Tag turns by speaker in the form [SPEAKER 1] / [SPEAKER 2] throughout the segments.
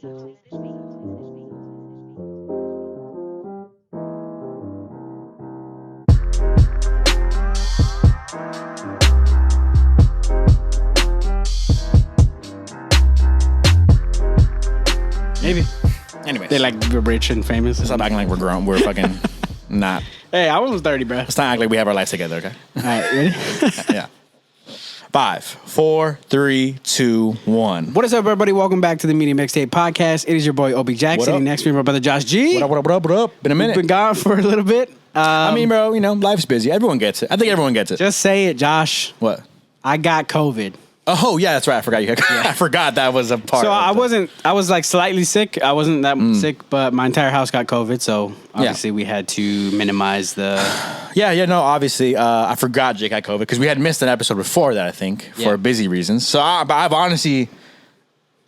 [SPEAKER 1] Maybe.
[SPEAKER 2] Anyways.
[SPEAKER 1] They like we're rich and famous.
[SPEAKER 2] Stop acting like we're grown. We're fucking not.
[SPEAKER 1] Hey, I was 30, bro.
[SPEAKER 2] Let's not act like we have our lives together, okay?
[SPEAKER 1] All right, ready?
[SPEAKER 2] Yeah. 5, 4, 3, 2, 1.
[SPEAKER 1] What is up, everybody? Welcome back to the Media Mixtape podcast. It is your boy, Obi Jack. Sitting next to me, my brother, Josh G.
[SPEAKER 2] What up? Been a minute.
[SPEAKER 1] We've been gone for a little bit.
[SPEAKER 2] I mean, bro, you know, life's busy. Everyone gets it. I think everyone gets it.
[SPEAKER 1] Just say it, Josh.
[SPEAKER 2] What?
[SPEAKER 1] I got COVID.
[SPEAKER 2] Oh, yeah, that's right. I forgot you. I forgot that was a part.
[SPEAKER 1] So I was like slightly sick. I wasn't that sick, but my entire house got COVID. So obviously we had to minimize the.
[SPEAKER 2] No, obviously. I forgot Jake had COVID because we had missed an episode before that, I think, for busy reasons. So I've honestly,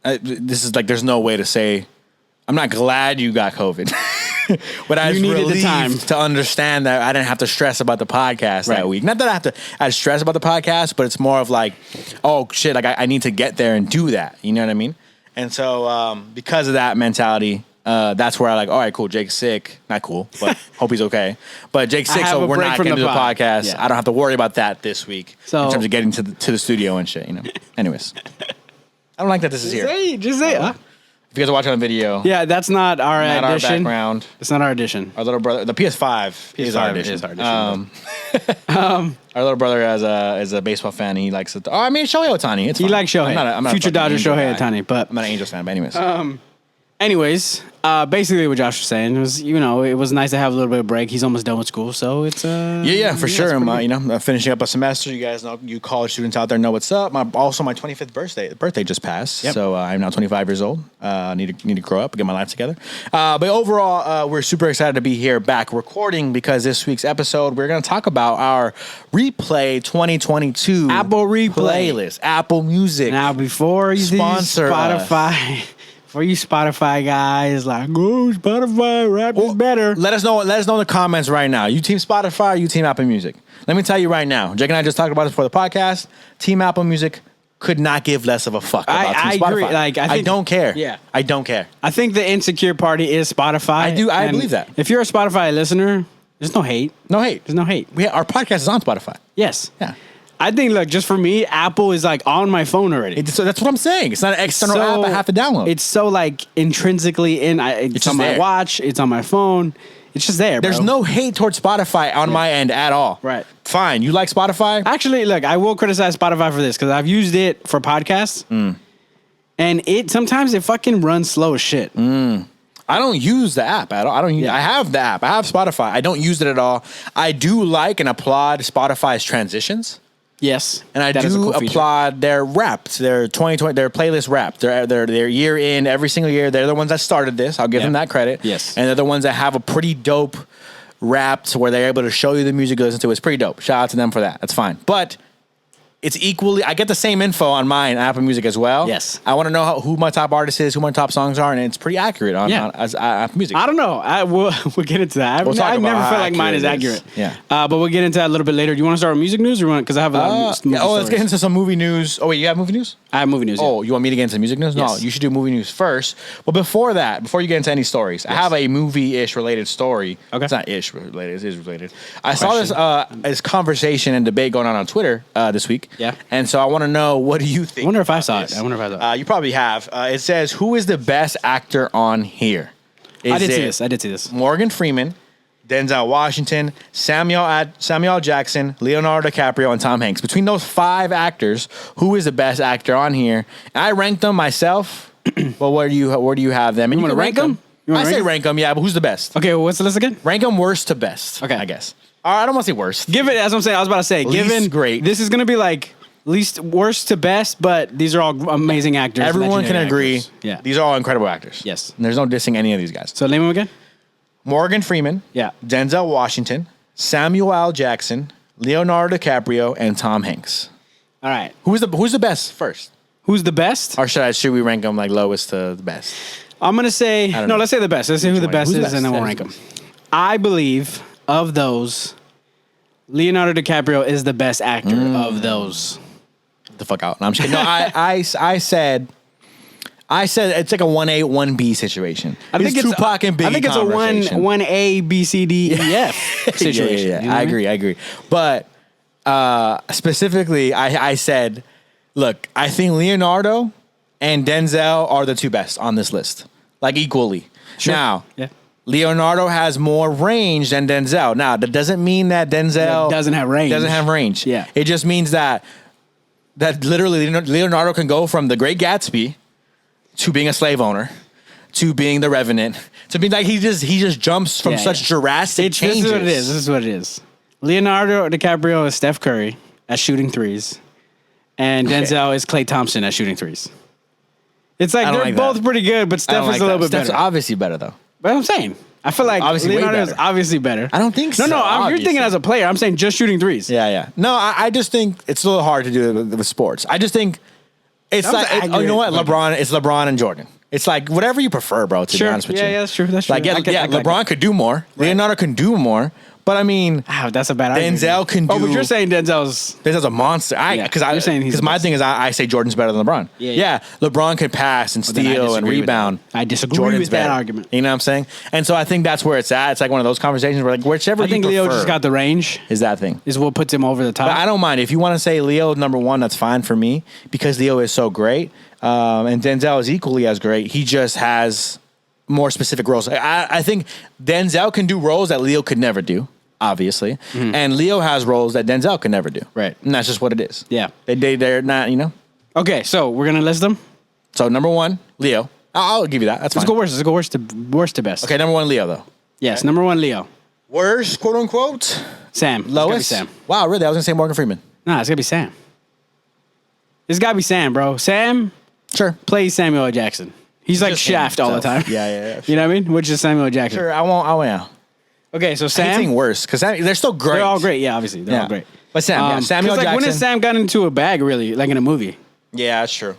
[SPEAKER 2] this is like, there's no way to say, I'm not glad you got COVID. But I was relieved to understand that I didn't have to stress about the podcast that week. Not that I had stress about the podcast, but it's more of like, oh shit, like I need to get there and do that. You know what I mean? And so because of that mentality, that's where I like, all right, cool, Jake's sick. Not cool, but hope he's okay. But Jake's sick, so we're not getting to the podcast. Yeah. I don't have to worry about that this week in terms of getting to the studio and shit, you know? Anyways. I don't like that this is here.
[SPEAKER 1] Just say it, huh?
[SPEAKER 2] If you guys are watching on video.
[SPEAKER 1] Yeah, that's not our edition.
[SPEAKER 2] Our background.
[SPEAKER 1] It's not our edition.
[SPEAKER 2] Our little brother, the PS5 is our edition. Our little brother is a baseball fan. And he likes it. I mean, Shohei Ohtani. It's fine.
[SPEAKER 1] He likes Shohei.
[SPEAKER 2] I'm not
[SPEAKER 1] Future Dodger Shohei Ohtani. But
[SPEAKER 2] I'm not an Angels fan, but
[SPEAKER 1] anyways. Basically what Josh was saying was, you know, it was nice to have a little bit of break. He's almost done with school, so it's
[SPEAKER 2] for sure. I'm finishing up a semester. You guys know, you college students out there know what's up. My 25th birthday just passed, so I'm now 25 years old. Need to grow up, get my life together. But overall, we're super excited to be here back recording because this week's episode we're going to talk about our Replay 2022
[SPEAKER 1] Apple Replay
[SPEAKER 2] playlist, Apple Music.
[SPEAKER 1] Now before you
[SPEAKER 2] sponsor
[SPEAKER 1] Spotify. For you Spotify guys, like, oh, Spotify, rap is better.
[SPEAKER 2] Let us know in the comments right now. You team Spotify or you team Apple Music? Let me tell you right now. Jake and I just talked about this before the podcast. Team Apple Music could not give less of a fuck about Team Spotify.
[SPEAKER 1] Agree. Like,
[SPEAKER 2] I don't care.
[SPEAKER 1] Yeah.
[SPEAKER 2] I don't care.
[SPEAKER 1] I think the insecure party is Spotify.
[SPEAKER 2] I believe that.
[SPEAKER 1] If you're a Spotify listener, there's no hate.
[SPEAKER 2] No hate.
[SPEAKER 1] There's no hate.
[SPEAKER 2] Our podcast is on Spotify.
[SPEAKER 1] Yes.
[SPEAKER 2] Yeah.
[SPEAKER 1] I think, look, just for me, Apple is like on my phone already.
[SPEAKER 2] So that's what I'm saying. It's not an external app I have to download.
[SPEAKER 1] It's so like intrinsically in. It's on my watch. It's on my phone. It's just there.
[SPEAKER 2] There's no hate towards Spotify on my end at all.
[SPEAKER 1] Right.
[SPEAKER 2] Fine. You like Spotify?
[SPEAKER 1] Actually, look, I will criticize Spotify for this because I've used it for podcasts, and sometimes it fucking runs slow as shit.
[SPEAKER 2] I don't use the app at all. I have the app. I have Spotify. I don't use it at all. I do like and applaud Spotify's transitions.
[SPEAKER 1] Yes,
[SPEAKER 2] and I do applaud their Wrapped, their 2020, their playlist Wrapped. Their year in every single year. They're the ones that started this. I'll give them that credit.
[SPEAKER 1] Yes,
[SPEAKER 2] and they're the ones that have a pretty dope Wrapped where they're able to show you the music you listen to. It's pretty dope. Shout out to them for that. That's fine. But it's equally, I get the same info on mine, Apple Music as well.
[SPEAKER 1] Yes.
[SPEAKER 2] I want to know who my top artist is, who my top songs are, and it's pretty accurate on Apple Music.
[SPEAKER 1] I don't know. We'll get into that. I never feel like mine is accurate.
[SPEAKER 2] Yeah.
[SPEAKER 1] But we'll get into that a little bit later. Do you want to start with music news or because I have a lot of movie stories.
[SPEAKER 2] Let's get into some movie news. Oh, wait, you have movie news?
[SPEAKER 1] I have movie news.
[SPEAKER 2] Oh, you want me to get into music news?
[SPEAKER 1] Yes.
[SPEAKER 2] No, you should do movie news first. But before you get into any stories, I have a movie-ish related story. Okay. It's not ish related. It is related. I saw this conversation and debate going on Twitter this week.
[SPEAKER 1] Yeah.
[SPEAKER 2] And so I want to know, what do you think?
[SPEAKER 1] I wonder if I saw it.
[SPEAKER 2] You probably have. It says, who is the best actor on here?
[SPEAKER 1] I did see this.
[SPEAKER 2] Morgan Freeman, Denzel Washington, Samuel Jackson, Leonardo DiCaprio, and Tom Hanks. Between those 5 actors, who is the best actor on here? And I ranked them myself. But where do you have them? And
[SPEAKER 1] you want to rank them?
[SPEAKER 2] I say rank them, yeah, but who's the best?
[SPEAKER 1] Okay, well, what's the list again?
[SPEAKER 2] Rank them worst to best, I guess. I don't want to say worst.
[SPEAKER 1] Give it, as I'm saying, I was about to say,
[SPEAKER 2] least great.
[SPEAKER 1] This is going to be like least worst to best, but these are all amazing actors.
[SPEAKER 2] Everyone can agree.
[SPEAKER 1] Yeah.
[SPEAKER 2] These are all incredible actors.
[SPEAKER 1] Yes.
[SPEAKER 2] And there's no dissing any of these guys.
[SPEAKER 1] So name them again?
[SPEAKER 2] Morgan Freeman.
[SPEAKER 1] Yeah.
[SPEAKER 2] Denzel Washington. Samuel L. Jackson. Leonardo DiCaprio. And Tom Hanks.
[SPEAKER 1] All right.
[SPEAKER 2] Who's the best first?
[SPEAKER 1] Who's the best?
[SPEAKER 2] Or should we rank them like lowest to the best?
[SPEAKER 1] I'm going to say, let's say the best. Let's say who the best is, and then we'll rank them. I believe of those, Leonardo DiCaprio is the best actor of those.
[SPEAKER 2] Get the fuck out. No, I'm just kidding. No, I I said it's like a 1A, 1B situation.
[SPEAKER 1] I think it's
[SPEAKER 2] Tupac and Biggie.
[SPEAKER 1] I think it's a 1A, B, C, D, E, F situation.
[SPEAKER 2] Yeah.
[SPEAKER 1] You know
[SPEAKER 2] I agree. But specifically, I said, look, I think Leonardo and Denzel are the two best on this list, like equally.
[SPEAKER 1] Sure.
[SPEAKER 2] Now,
[SPEAKER 1] Yeah.
[SPEAKER 2] Leonardo has more range than Denzel. Now, that doesn't mean that Denzel
[SPEAKER 1] doesn't have range.
[SPEAKER 2] Doesn't have range.
[SPEAKER 1] Yeah.
[SPEAKER 2] It just means that literally Leonardo can go from The Great Gatsby to being a slave owner to being the Revenant to being like he just jumps from such drastic changes.
[SPEAKER 1] This is what it is. Leonardo DiCaprio is Steph Curry at shooting threes, and Denzel is Klay Thompson at shooting threes. It's like they're both pretty good, but Steph is a little bit
[SPEAKER 2] Steph's
[SPEAKER 1] better.
[SPEAKER 2] obviously better though.
[SPEAKER 1] But I'm saying, I feel like
[SPEAKER 2] Obviously way
[SPEAKER 1] Leonardo is
[SPEAKER 2] better.
[SPEAKER 1] obviously better.
[SPEAKER 2] I don't think so.
[SPEAKER 1] No, you're
[SPEAKER 2] obviously.
[SPEAKER 1] thinking as a player. I'm saying just shooting threes.
[SPEAKER 2] Yeah. No, I just think it's a little hard to do it with sports. I just think it's
[SPEAKER 1] That was
[SPEAKER 2] like, you know what? It's LeBron and Jordan. It's like whatever you prefer, bro, to be honest with you.
[SPEAKER 1] Yeah, that's true. That's true.
[SPEAKER 2] Like, LeBron could do more. Right. Leonardo can do more. But I mean,
[SPEAKER 1] that's a bad argument.
[SPEAKER 2] Denzel can do.
[SPEAKER 1] Oh, but you're saying Denzel's
[SPEAKER 2] a monster. Because my thing is, I say Jordan's better than LeBron.
[SPEAKER 1] Yeah.
[SPEAKER 2] LeBron can pass and steal and rebound.
[SPEAKER 1] I disagree with that argument.
[SPEAKER 2] You know what I'm saying? And so I think that's where it's at. It's like one of those conversations where like whichever
[SPEAKER 1] I think
[SPEAKER 2] you
[SPEAKER 1] Leo
[SPEAKER 2] prefer
[SPEAKER 1] just got the range.
[SPEAKER 2] is that thing.
[SPEAKER 1] Is what puts him over the top.
[SPEAKER 2] But I don't mind if you want to say Leo number one. That's fine for me because Leo is so great, and Denzel is equally as great. He just has more specific roles. I think Denzel can do roles that Leo could never do. Obviously, and Leo has roles that Denzel can never do.
[SPEAKER 1] Right,
[SPEAKER 2] and that's just what it is.
[SPEAKER 1] Yeah,
[SPEAKER 2] they're not.
[SPEAKER 1] Okay, so we're gonna list them.
[SPEAKER 2] So number one, Leo. I'll give you that. That's fine.
[SPEAKER 1] Let's go worst to best.
[SPEAKER 2] Okay, number one, Leo though.
[SPEAKER 1] Yes, number one, Leo.
[SPEAKER 2] Worst, quote unquote.
[SPEAKER 1] Sam.
[SPEAKER 2] Lowest.
[SPEAKER 1] Sam.
[SPEAKER 2] Wow, really? I was gonna say Morgan Freeman.
[SPEAKER 1] Nah, it's gotta be Sam. It's gotta be Sam, bro. Sam.
[SPEAKER 2] Sure.
[SPEAKER 1] Plays Samuel L. Jackson. He's like Shaft all the time.
[SPEAKER 2] Yeah. Sure.
[SPEAKER 1] You know what I mean? Which is Samuel L. Jackson.
[SPEAKER 2] Sure. I won't. Yeah.
[SPEAKER 1] Okay, so Sam.
[SPEAKER 2] I think worse because they're still great.
[SPEAKER 1] They're all great. Yeah, obviously they're all great.
[SPEAKER 2] But Samuel Jackson.
[SPEAKER 1] When has Sam got into a bag really, like in a movie?
[SPEAKER 2] Yeah, that's true.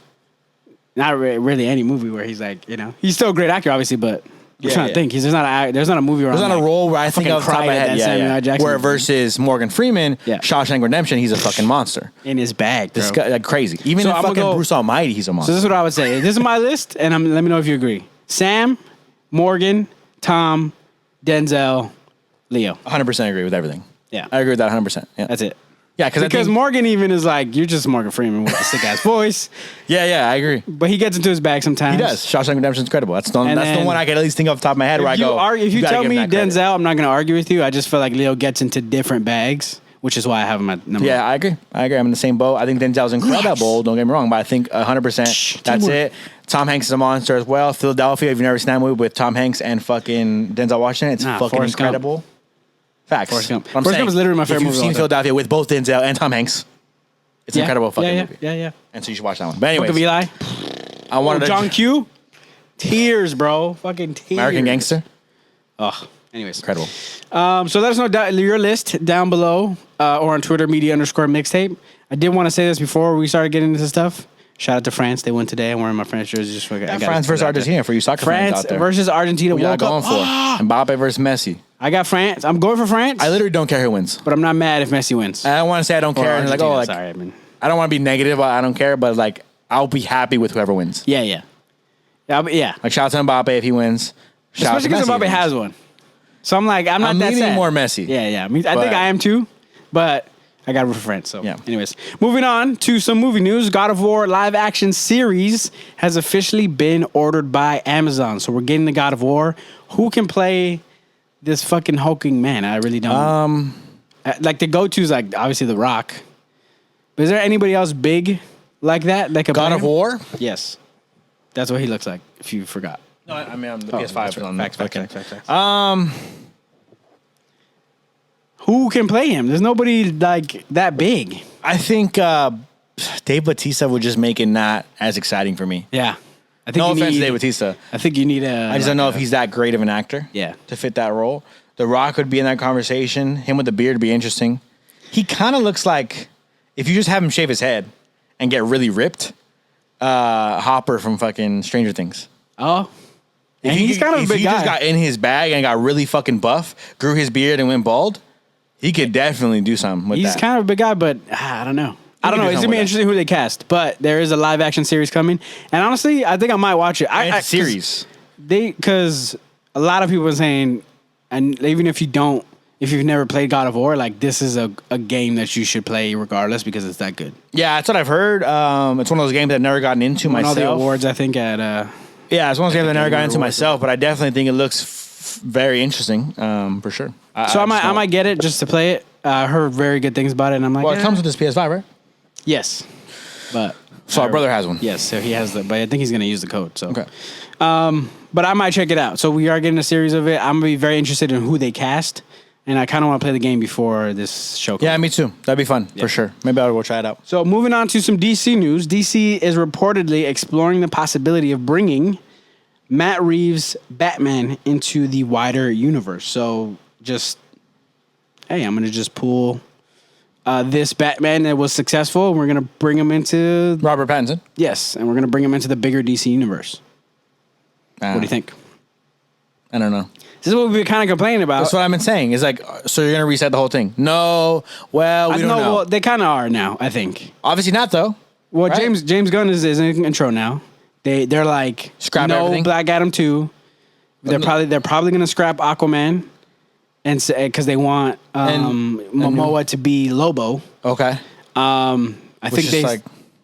[SPEAKER 1] Not really any movie where he's like, he's still a great actor, obviously, but I'm trying to think. There's not a movie where
[SPEAKER 2] there's not a role where I think of top of my head.
[SPEAKER 1] Samuel Jackson
[SPEAKER 2] where versus Morgan Freeman, Shawshank Redemption, he's a fucking monster
[SPEAKER 1] in his bag. Bro.
[SPEAKER 2] This guy, like crazy. Even in fucking Bruce Almighty, he's a monster.
[SPEAKER 1] So this is what I would say. This is my list, and let me know if you agree. Sam, Morgan, Tom, Denzel, Leo.
[SPEAKER 2] 100% agree with everything.
[SPEAKER 1] Yeah,
[SPEAKER 2] I agree with that 100%. Yeah,
[SPEAKER 1] that's it.
[SPEAKER 2] Yeah,
[SPEAKER 1] because Morgan even is like, you're just Morgan Freeman with a sick ass voice.
[SPEAKER 2] Yeah, I agree.
[SPEAKER 1] But he gets into his bag sometimes.
[SPEAKER 2] He does. Shawshank Redemption's incredible. That's the one I can at least think off the top of my head where I go.
[SPEAKER 1] If you tell me Denzel, I'm not going to argue with you. I just feel like Leo gets into different bags, which is why I have him at number one.
[SPEAKER 2] I agree. I'm in the same boat. I think Denzel's incredible. Don't get me wrong, but I think 100% that's it. Tom Hanks is a monster as well. Philadelphia, if you've never seen that movie with Tom Hanks and fucking Denzel Washington, it's fucking incredible. Facts.
[SPEAKER 1] Forrest Gump is literally my favorite movie.
[SPEAKER 2] If you've seen Philadelphia with both Denzel and Tom Hanks, it's an incredible fucking movie.
[SPEAKER 1] Yeah.
[SPEAKER 2] And so you should watch that one. But anyways.
[SPEAKER 1] Book of Eli.
[SPEAKER 2] I wanted
[SPEAKER 1] John Q. Tears, bro. Fucking tears.
[SPEAKER 2] American Gangster.
[SPEAKER 1] Oh, anyways.
[SPEAKER 2] Incredible.
[SPEAKER 1] So let us know your list down below or on Twitter, media_mixtape. I did want to say this before we started getting into stuff. Shout out to France. They won today. I'm wearing my France jersey.
[SPEAKER 2] France versus Argentina for you soccer fans out there.
[SPEAKER 1] France versus Argentina.
[SPEAKER 2] What are you going for? Mbappe versus Messi.
[SPEAKER 1] I got France. I'm going for France.
[SPEAKER 2] I literally don't care who wins.
[SPEAKER 1] But I'm not mad if Messi wins.
[SPEAKER 2] I don't want to say I don't care.
[SPEAKER 1] Sorry,
[SPEAKER 2] I don't want to be negative. I don't care. But like, I'll be happy with whoever wins.
[SPEAKER 1] Yeah.
[SPEAKER 2] Like, shout out to Mbappe if he wins.
[SPEAKER 1] Especially because Mbappe has one. So I'm like, I'm not
[SPEAKER 2] leaning more Messi.
[SPEAKER 1] Yeah. I think I am too. But I got root for France. So, anyways, moving on to some movie news. God of War live action series has officially been ordered by Amazon. So we're getting the God of War. Who can play this fucking hulking man? I really don't. Like the go-to is like obviously The Rock. But is there anybody else big like that could
[SPEAKER 2] God
[SPEAKER 1] play
[SPEAKER 2] of
[SPEAKER 1] him?
[SPEAKER 2] War?
[SPEAKER 1] Yes, that's what he looks like. If you forgot.
[SPEAKER 2] No, I mean the PS5 is on
[SPEAKER 1] Facts. Who can play him? There's nobody like that big.
[SPEAKER 2] I think Dave Bautista would just make it not as exciting for me.
[SPEAKER 1] Yeah. I think
[SPEAKER 2] no offense to Dave Bautista.
[SPEAKER 1] I think you need
[SPEAKER 2] I just don't know if he's that great of an actor.
[SPEAKER 1] Yeah.
[SPEAKER 2] To fit that role. The Rock would be in that conversation. Him with the beard would be interesting. He kind of looks like, if you just have him shave his head and get really ripped, Hopper from fucking Stranger Things.
[SPEAKER 1] Oh. And he's kind of a big guy. If he
[SPEAKER 2] just got in his bag and got really fucking buff, grew his beard and went bald, he could definitely do something with that.
[SPEAKER 1] He's kind of a big guy, but I don't know. I don't know. It's gonna be interesting who they cast, but there is a live action series coming, and honestly, I think I might watch it.
[SPEAKER 2] It's a series.
[SPEAKER 1] Because a lot of people are saying, and even if you've never played God of War, like this is a game that you should play regardless because it's that good.
[SPEAKER 2] Yeah, that's what I've heard. It's one of those games that I've never gotten into myself.
[SPEAKER 1] All the awards, I think at
[SPEAKER 2] yeah, it's one of those games I never got into myself, but I definitely think it looks very interesting, for sure.
[SPEAKER 1] So I might get it just to play it. I heard very good things about it, and I'm like,
[SPEAKER 2] well, it comes with this PS5, right?
[SPEAKER 1] Yes, but
[SPEAKER 2] so our brother has one.
[SPEAKER 1] Yes, so he has but I think he's gonna use the code. So
[SPEAKER 2] okay.
[SPEAKER 1] But I might check it out. So we are getting a series of it. I'm gonna be very interested in who they cast, and I kind of want to play the game before this show comes.
[SPEAKER 2] Yeah, me too. That'd be fun for sure. Maybe I'll go try it out.
[SPEAKER 1] So moving on to some DC news. DC is reportedly exploring the possibility of bringing Matt Reeves' Batman into the wider universe. So just, hey, I'm gonna just pull this Batman that was successful, and we're gonna bring him into
[SPEAKER 2] Robert Pattinson.
[SPEAKER 1] Yes, and we're gonna bring him into the bigger DC universe. What do you think?
[SPEAKER 2] I don't know.
[SPEAKER 1] This is what we've been kind of complaining about.
[SPEAKER 2] That's what I've been saying. It's like, so you're gonna reset the whole thing? No. Well, we don't know.
[SPEAKER 1] Well, they kind of are now. I think.
[SPEAKER 2] Obviously not, though.
[SPEAKER 1] Well, right? James Gunn is in control now. They're like
[SPEAKER 2] scrap
[SPEAKER 1] no
[SPEAKER 2] everything?
[SPEAKER 1] Black Adam 2. They're probably gonna scrap Aquaman, and because they want Momoa to be Lobo.
[SPEAKER 2] Okay.
[SPEAKER 1] I think they
[SPEAKER 2] like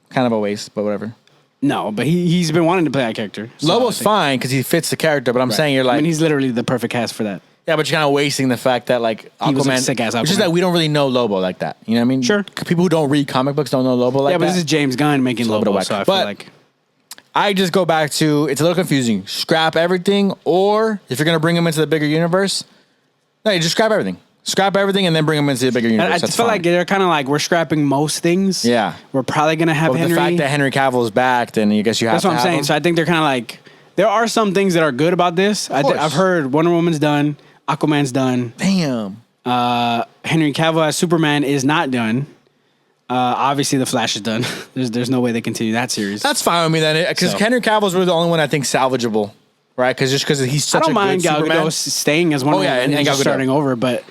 [SPEAKER 2] kind of a waste, but whatever.
[SPEAKER 1] No, but he's been wanting to play that character. So
[SPEAKER 2] Lobo's fine because he fits the character, but I'm saying you're like,
[SPEAKER 1] I mean, he's literally the perfect cast for that.
[SPEAKER 2] Yeah, but you're kind of wasting the fact that like Aquaman,
[SPEAKER 1] he was a sick ass Aquaman.
[SPEAKER 2] Which is that we don't really know Lobo like that. You know what I mean?
[SPEAKER 1] Sure.
[SPEAKER 2] People who don't read comic books don't know Lobo like that.
[SPEAKER 1] Yeah, but this is James Gunn making Lobo, so I feel like
[SPEAKER 2] I just go back to it's a little confusing. Scrap everything, or if you're gonna bring him into the bigger universe, no, you just scrap everything. Scrap everything and then bring them into the bigger universe.
[SPEAKER 1] I feel like they're kind of like we're scrapping most things.
[SPEAKER 2] Yeah,
[SPEAKER 1] we're probably gonna have Henry.
[SPEAKER 2] The fact that Henry Cavill is back, then I guess you have.
[SPEAKER 1] That's what I'm saying. So I think they're kind of like there are some things that are good about this. I've heard Wonder Woman's done, Aquaman's done.
[SPEAKER 2] Damn.
[SPEAKER 1] Henry Cavill as Superman is not done. Obviously, The Flash is done. There's no way they continue that series.
[SPEAKER 2] That's fine with me then, because Henry Cavill's really the only one I think salvageable, right? Because he's such a good Superman. I don't mind Gal Gadot
[SPEAKER 1] staying as Wonder Woman and just starting over, but.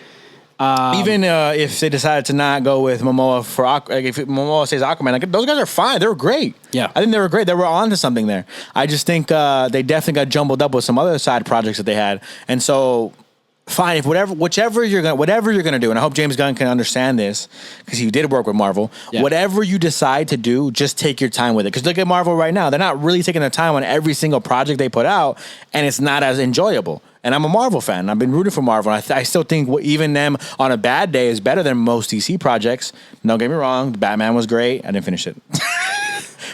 [SPEAKER 2] Even if they decided to not go with Momoa for if Momoa says Aquaman, like, those guys are fine. They were great.
[SPEAKER 1] Yeah,
[SPEAKER 2] I think they were great. They were onto something there. I just think they definitely got jumbled up with some other side projects that they had, and so fine. If whatever you're gonna do, and I hope James Gunn can understand this because he did work with Marvel. Yeah. Whatever you decide to do, just take your time with it. Because look at Marvel right now; they're not really taking their time on every single project they put out, and it's not as enjoyable. And I'm a Marvel fan. I've been rooting for Marvel. I still think even them on a bad day is better than most DC projects. Don't get me wrong. Batman was great. I didn't finish it.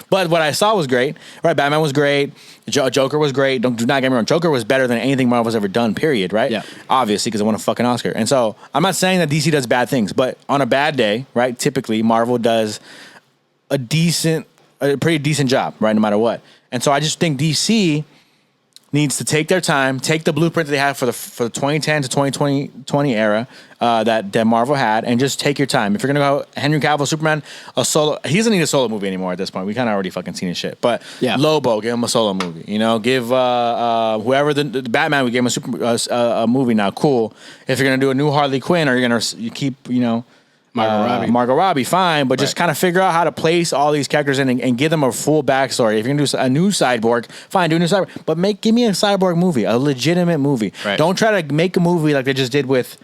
[SPEAKER 2] But what I saw was great. Right? Batman was great. Joker was great. Do not get me wrong. Joker was better than anything Marvel's ever done, period. Right?
[SPEAKER 1] Yeah.
[SPEAKER 2] Obviously, because it won a fucking Oscar. And so I'm not saying that DC does bad things. But on a bad day, right, typically Marvel does a pretty decent job, right, no matter what. And so I just think DC needs to take their time, take the blueprint that they had for the 2010 to 2020 era that Marvel had, and just take your time. If you're gonna go Henry Cavill Superman, a solo, he doesn't need a solo movie anymore at this point. We kind of already fucking seen his shit. But yeah. Lobo, give him a solo movie. You know, give whoever the Batman, we gave him a movie now. Cool. If you're gonna do a new Harley Quinn, or you keep Margot Robbie, fine, but just kind of figure out how to place all these characters in and give them a full backstory. If you're gonna do a new Cyborg, fine, do a new Cyborg, but give me a Cyborg movie, a legitimate movie. Right. Don't try to make a movie like they just did with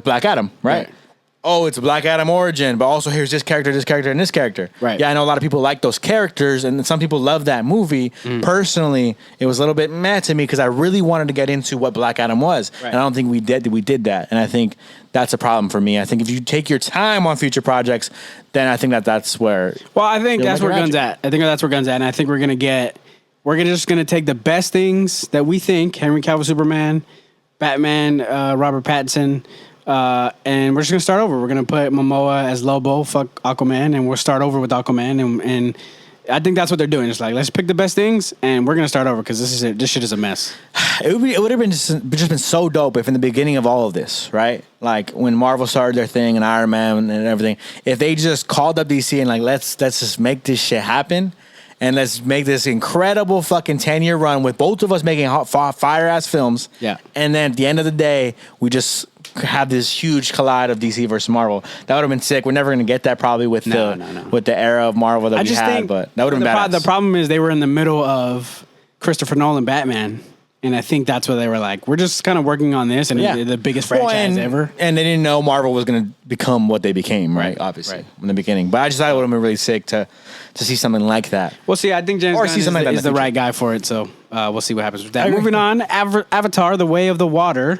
[SPEAKER 2] Black Adam, right? Oh, it's a Black Adam origin, but also here's this character, and this character. Right. Yeah, I know a lot of people like those characters, and some people love that movie. Personally, it was a little bit meh to me because I really wanted to get into what Black Adam was, and I don't think we did that. And I think that's a problem for me. I think if you take your time on future projects, then I think that's where.
[SPEAKER 1] Well, I think that's where Gunn's at. I think that's where Gunn's at, and I think we're just gonna take the best things that we think: Henry Cavill Superman, Batman, Robert Pattinson. And we're just gonna start over. We're gonna put Momoa as Lobo, fuck Aquaman, and we'll start over with Aquaman. And I think that's what they're doing. It's like, let's pick the best things, and we're gonna start over because this shit is a mess.
[SPEAKER 2] It would have been just been so dope if in the beginning of all of this, right? Like when Marvel started their thing and Iron Man and everything, if they just called up DC and like let's just make this shit happen. and let's make this incredible fucking 10-year run with both of us making fire-ass films.
[SPEAKER 1] Yeah.
[SPEAKER 2] And then at the end of the day, we just have this huge collide of DC versus Marvel. That would have been sick. We're never going to get that probably with with the era of Marvel that we had, but that would have been badass.
[SPEAKER 1] The problem is they were in the middle of Christopher Nolan Batman. And I think that's what they were like. We're just kind of working on this, and the biggest franchise ever.
[SPEAKER 2] And they didn't know Marvel was going to become what they became, right? Obviously, in the beginning. But I just thought it would have been really sick to see something like that.
[SPEAKER 1] Well, see, I think James Gunn is the right guy for it, so we'll see what happens with that. Moving on, Avatar: The Way of the Water,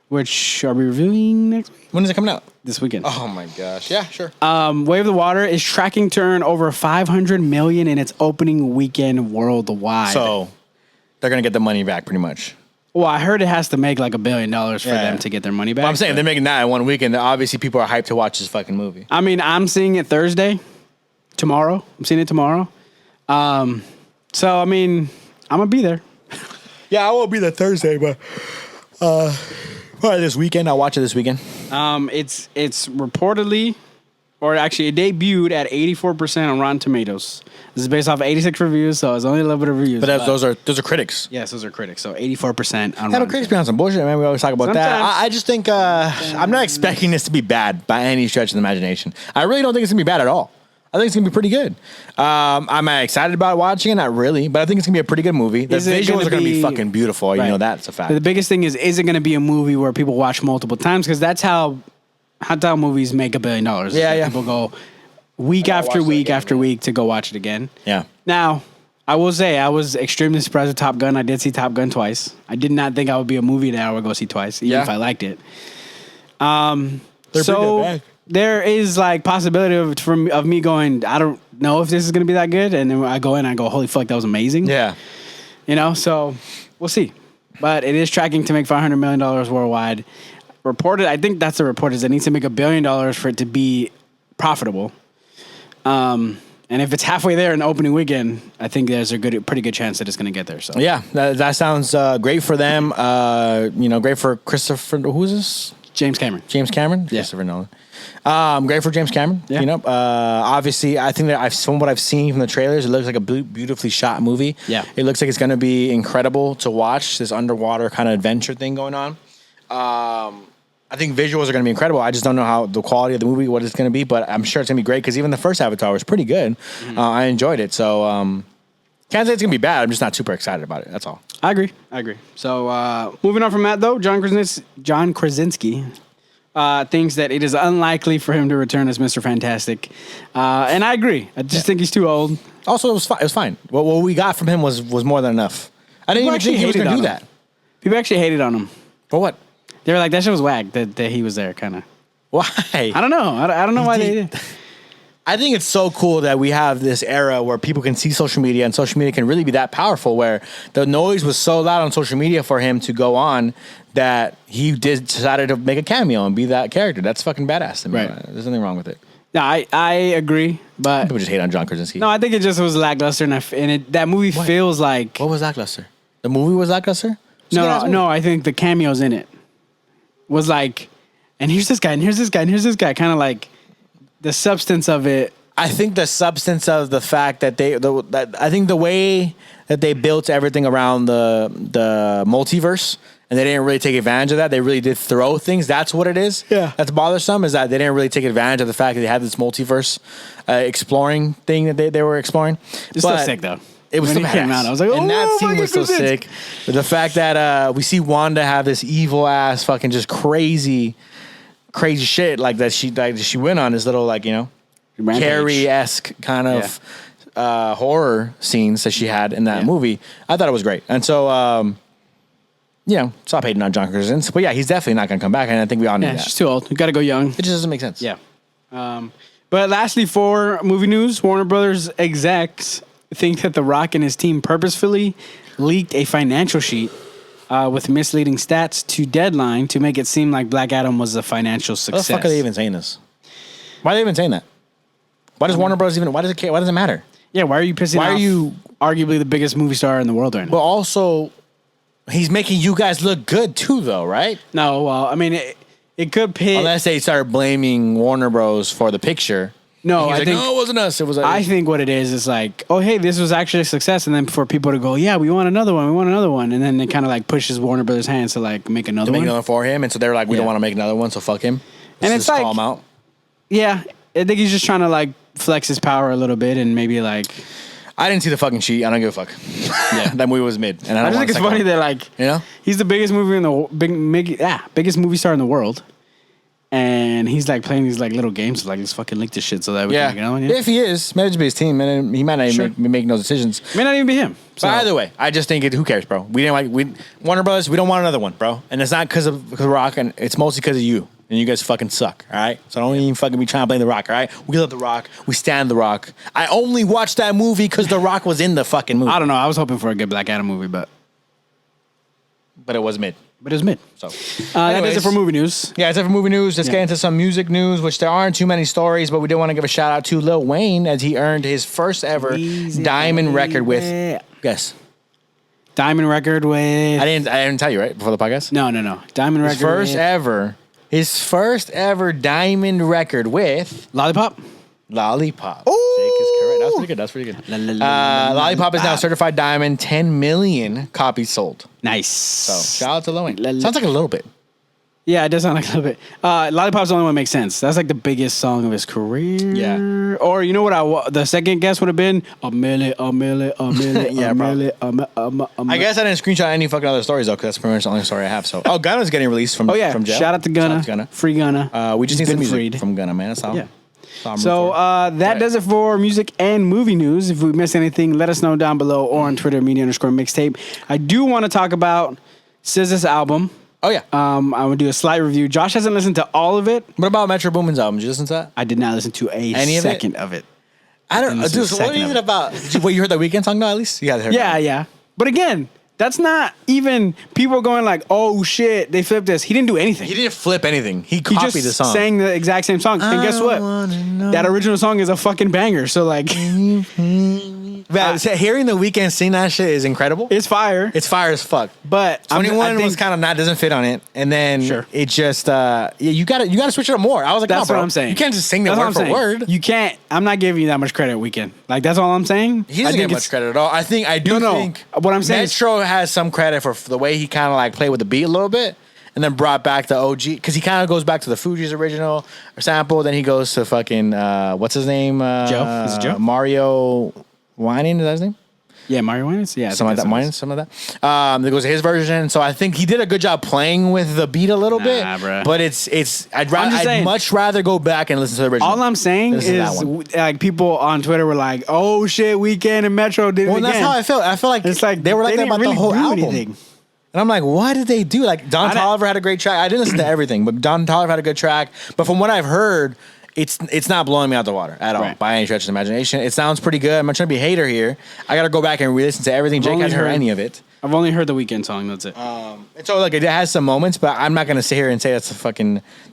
[SPEAKER 1] which are we reviewing next week?
[SPEAKER 2] When is it coming out?
[SPEAKER 1] This weekend.
[SPEAKER 2] Oh my gosh! Yeah, sure.
[SPEAKER 1] Way of the Water is tracking to earn over $500 million in its opening weekend worldwide.
[SPEAKER 2] So they're going to get the money back pretty much.
[SPEAKER 1] Well, I heard it has to make like $1 billion for them to get their money back.
[SPEAKER 2] Well, I'm saying if they're making that in one weekend, obviously people are hyped to watch this fucking movie.
[SPEAKER 1] I mean, I'm seeing it tomorrow. I'm seeing it tomorrow. So, I mean, I'm going to be there.
[SPEAKER 2] Yeah, I won't be there Thursday, but probably this weekend. I'll watch it this weekend.
[SPEAKER 1] It's reportedly, or actually it debuted at 84% on Rotten Tomatoes. This is based off 86 reviews, so it's only a little bit of reviews.
[SPEAKER 2] But those are critics.
[SPEAKER 1] Yes, those are critics. So 84% on
[SPEAKER 2] Rotten critics be on some bullshit, man. We always talk about that. I just think I'm not expecting this to be bad by any stretch of the imagination. I really don't think it's going to be bad at all. I think it's going to be pretty good. I'm excited about watching it, not really, but I think it's going to be a pretty good movie. The visuals are going to be fucking beautiful. Right. You know, that's a fact.
[SPEAKER 1] But the biggest thing is it going to be a movie where people watch multiple times? Because that's how movies make $1 billion.
[SPEAKER 2] Yeah.
[SPEAKER 1] People go week after week after week to go watch it again.
[SPEAKER 2] Yeah.
[SPEAKER 1] Now, I will say I was extremely surprised with Top Gun. I did see Top Gun twice. I did not think I would be a movie that I would go see twice, even if I liked it. So there is like possibility of me going, I don't know if this is going to be that good. And then I go in and I go, holy fuck, that was amazing.
[SPEAKER 2] Yeah.
[SPEAKER 1] You know, so we'll see. But it is tracking to make $500 million worldwide. Reported, I think that's the report, is it needs to make $1 billion for it to be profitable. And if it's halfway there in the opening weekend, I think there's a pretty good chance that it's going to get there. So
[SPEAKER 2] yeah, that sounds great for them. Great for Christopher. Who's this?
[SPEAKER 1] James Cameron.
[SPEAKER 2] Yeah. Christopher Nolan. Great for James Cameron. Yeah. You know, obviously, I think that from what I've seen from the trailers, it looks like a beautifully shot movie.
[SPEAKER 1] Yeah.
[SPEAKER 2] It looks like it's going to be incredible to watch, this underwater kind of adventure thing going on. I think visuals are going to be incredible. I just don't know how the quality of the movie, what it's going to be, but I'm sure it's going to be great because even the first Avatar was pretty good. Mm-hmm. I enjoyed it. So can't say it's going to be bad. I'm just not super excited about it. That's all.
[SPEAKER 1] I agree. So moving on from that, though, John Krasinski thinks that it is unlikely for him to return as Mr. Fantastic. And I agree. I just think he's too old.
[SPEAKER 2] Also, it was fine. What we got from him was more than enough. I didn't even think he was going to do that.
[SPEAKER 1] People actually hated on him.
[SPEAKER 2] For what?
[SPEAKER 1] They were like, that shit was whack, that he was there, kind of.
[SPEAKER 2] Why?
[SPEAKER 1] I don't know. I don't know why they did.
[SPEAKER 2] I think it's so cool that we have this era where people can see social media, and social media can really be that powerful, where the noise was so loud on social media for him to go on that he decided to make a cameo and be that character. That's fucking badass to me. Right. There's nothing wrong with it.
[SPEAKER 1] No, I agree, but
[SPEAKER 2] people just hate on John Krasinski.
[SPEAKER 1] No, I think it just was lackluster, and that movie feels like...
[SPEAKER 2] What was lackluster? The movie was lackluster?
[SPEAKER 1] No, I think the cameos in it was like, and here's this guy, and here's this guy, and here's this guy, kind of like the substance of it.
[SPEAKER 2] I think the substance of the fact that I think the way that they built everything around the multiverse, and they didn't really take advantage of that. They really did throw things. That's what it is.
[SPEAKER 1] Yeah.
[SPEAKER 2] That's bothersome, is that they didn't really take advantage of the fact that they had this multiverse exploring thing that they were exploring.
[SPEAKER 1] It's still sick, though.
[SPEAKER 2] It was
[SPEAKER 1] when
[SPEAKER 2] so
[SPEAKER 1] it came out, I was like,
[SPEAKER 2] and that scene was so sick. The fact that we see Wanda have this evil ass fucking just crazy shit like that she went on this little Carrie-esque kind of horror scenes that she had in that movie. I thought it was great. And so stop hating on John Krasinski. But yeah, he's definitely not going to come back, and I think we all knew that.
[SPEAKER 1] She's too old. You got to go young.
[SPEAKER 2] It just doesn't make sense.
[SPEAKER 1] Yeah. But lastly, for movie news, Warner Brothers execs think that The Rock and his team purposefully leaked a financial sheet with misleading stats to Deadline to make it seem like Black Adam was a financial success.
[SPEAKER 2] Why the fuck are they even saying this? Why are they even saying that? Why does Warner Bros. Why does it care? Why does it matter?
[SPEAKER 1] Yeah, why are you pissing off? Why are you arguably the biggest movie star in the world right now?
[SPEAKER 2] But also, he's making you guys look good too, though, right?
[SPEAKER 1] No, well, I mean, it could pit.
[SPEAKER 2] Unless they start blaming Warner Bros. For the picture.
[SPEAKER 1] No, I think
[SPEAKER 2] no, it wasn't us. It was.
[SPEAKER 1] I think what it is like, oh hey, this was actually a success, and then for people to go, yeah, we want another one, and then it kind of like pushes Warner Brothers' hands to like make another one.
[SPEAKER 2] Make another for him, and so they're like, we don't want to make another one, so fuck him.
[SPEAKER 1] And it's like,
[SPEAKER 2] call him out.
[SPEAKER 1] Yeah, I think he's just trying to like flex his power a little bit, and maybe like.
[SPEAKER 2] I didn't see the fucking sheet. I don't give a fuck. Yeah, that movie was mid, and I
[SPEAKER 1] just think it's funny that like, he's the biggest movie in the biggest movie star in the world. And he's like playing these like little games, like let's fucking leak this shit so that we can get on.
[SPEAKER 2] If he is, managed to be his team, and he might not even make no decisions.
[SPEAKER 1] May not even be him.
[SPEAKER 2] So. But either way, I just think who cares, bro? We didn't like Warner Brothers. We don't want another one, bro. And it's not because of Rock, and it's mostly because of you. And you guys fucking suck, all right? So don't even fucking be trying to blame The Rock, all right? We love The Rock. We stand The Rock. I only watched that movie because The Rock was in the fucking movie.
[SPEAKER 1] I don't know. I was hoping for a good Black Adam movie, but
[SPEAKER 2] it was mid.
[SPEAKER 1] But it was mid. So that does it for movie news.
[SPEAKER 2] Yeah, it's it for movie news. Let's get into some music news, which there aren't too many stories, but we did want to give a shout out to Lil Wayne as he earned his first ever diamond record with. Guess.
[SPEAKER 1] Diamond record with.
[SPEAKER 2] I didn't tell you right before the podcast.
[SPEAKER 1] No. Diamond record.
[SPEAKER 2] His first ever diamond record with
[SPEAKER 1] Lollipop.
[SPEAKER 2] Lollipop. Oh, that's pretty good. Lollipop is now certified diamond. 10 million copies sold.
[SPEAKER 1] Nice.
[SPEAKER 2] So shout out to Lil Wayne. Sounds like a little bit.
[SPEAKER 1] Yeah, it does sound like a little bit. Lollipop's the only one that makes sense. That's like the biggest song of his career.
[SPEAKER 2] Yeah.
[SPEAKER 1] Or you know what? The second guess would have been a million.
[SPEAKER 2] Yeah, probably. I guess I didn't screenshot any fucking other stories though, because that's pretty much the only story I have. So, Gunna's getting released from from jail.
[SPEAKER 1] Shout out to Gunna. Free Gunna.
[SPEAKER 2] We just need some music from Gunna, man. That's all.
[SPEAKER 1] Yeah. So that does it for music and movie news. If we missed anything, let us know down below or on Twitter, media_mixtape. I do want to talk about SZA's album.
[SPEAKER 2] Oh, yeah.
[SPEAKER 1] I'm going to do a slight review. Josh hasn't listened to all of it.
[SPEAKER 2] What about Metro Boomin's album? Did you listen to that?
[SPEAKER 1] I did not listen to any second of it.
[SPEAKER 2] I don't know. Dude, so what is it about? Wait, you heard that Weekend song now, at least?
[SPEAKER 1] Yeah. But again, that's not even people going like, oh, shit, they flipped this. He didn't do anything.
[SPEAKER 2] He didn't flip anything. He copied the song.
[SPEAKER 1] He just sang the exact same song. And guess what? That original song is a fucking banger. So, like...
[SPEAKER 2] hearing The Weeknd sing that shit is incredible.
[SPEAKER 1] It's fire.
[SPEAKER 2] It's fire as fuck.
[SPEAKER 1] But
[SPEAKER 2] 21 was kind of doesn't fit on it, and then it just you gotta switch it up more. I was like,
[SPEAKER 1] that's what I'm saying.
[SPEAKER 2] You can't just sing that word for word.
[SPEAKER 1] You can't. I'm not giving you that much credit, Weeknd. Like that's all I'm saying.
[SPEAKER 2] He doesn't get much credit at all. I think
[SPEAKER 1] what I'm saying.
[SPEAKER 2] Metro has some credit for the way he kind of like played with the beat a little bit. And then brought back the OG because he kind of goes back to the Fugees original sample. Then he goes to fucking what's his name?
[SPEAKER 1] Joe. Is it Joe?
[SPEAKER 2] Mario Whining, is that his name?
[SPEAKER 1] Yeah, Mario Winans. Yeah,
[SPEAKER 2] something like that. Something like that. That goes to his version. So I think he did a good job playing with the beat a little bit.
[SPEAKER 1] Bruh.
[SPEAKER 2] But I'd much rather go back and listen to the original.
[SPEAKER 1] All I'm saying is like people on Twitter were like, "Oh shit, Weeknd and Metro did it again."
[SPEAKER 2] Well, that's how I felt. I feel like
[SPEAKER 1] it's like
[SPEAKER 2] they were like that about the whole album.
[SPEAKER 1] Anything.
[SPEAKER 2] And I'm like, what did they do? Like Don Toliver had a great track. I didn't listen to everything, but Don Toliver had a good track. But from what I've heard, it's not blowing me out the water at all by any stretch of the imagination. It sounds pretty good. I'm not trying to be a hater here. I got to go back and re-listen to everything. Jake hasn't heard any of it.
[SPEAKER 1] I've only heard the Weeknd song. That's it.
[SPEAKER 2] And so like it has some moments, but I'm not going to sit here and say that's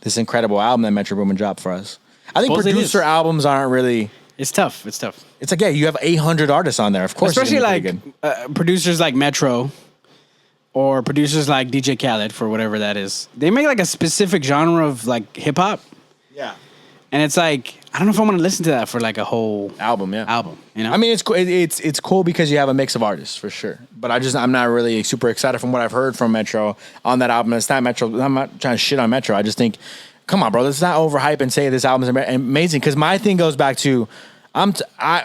[SPEAKER 2] this incredible album that Metro Boomin dropped for us. I think producer albums aren't really.
[SPEAKER 1] It's tough. It's
[SPEAKER 2] like you have 800 artists on there. Of course,
[SPEAKER 1] especially like producers like Metro. Or producers like DJ Khaled for whatever that is. They make like a specific genre of like hip hop.
[SPEAKER 2] Yeah.
[SPEAKER 1] And it's like, I don't know if I want to listen to that for like a whole
[SPEAKER 2] album,
[SPEAKER 1] you know?
[SPEAKER 2] I mean, it's cool because you have a mix of artists for sure. But I'm not really super excited from what I've heard from Metro on that album. It's not Metro. I'm not trying to shit on Metro. I just think, come on, bro, let's not overhype and say this album is amazing. Because my thing goes back to,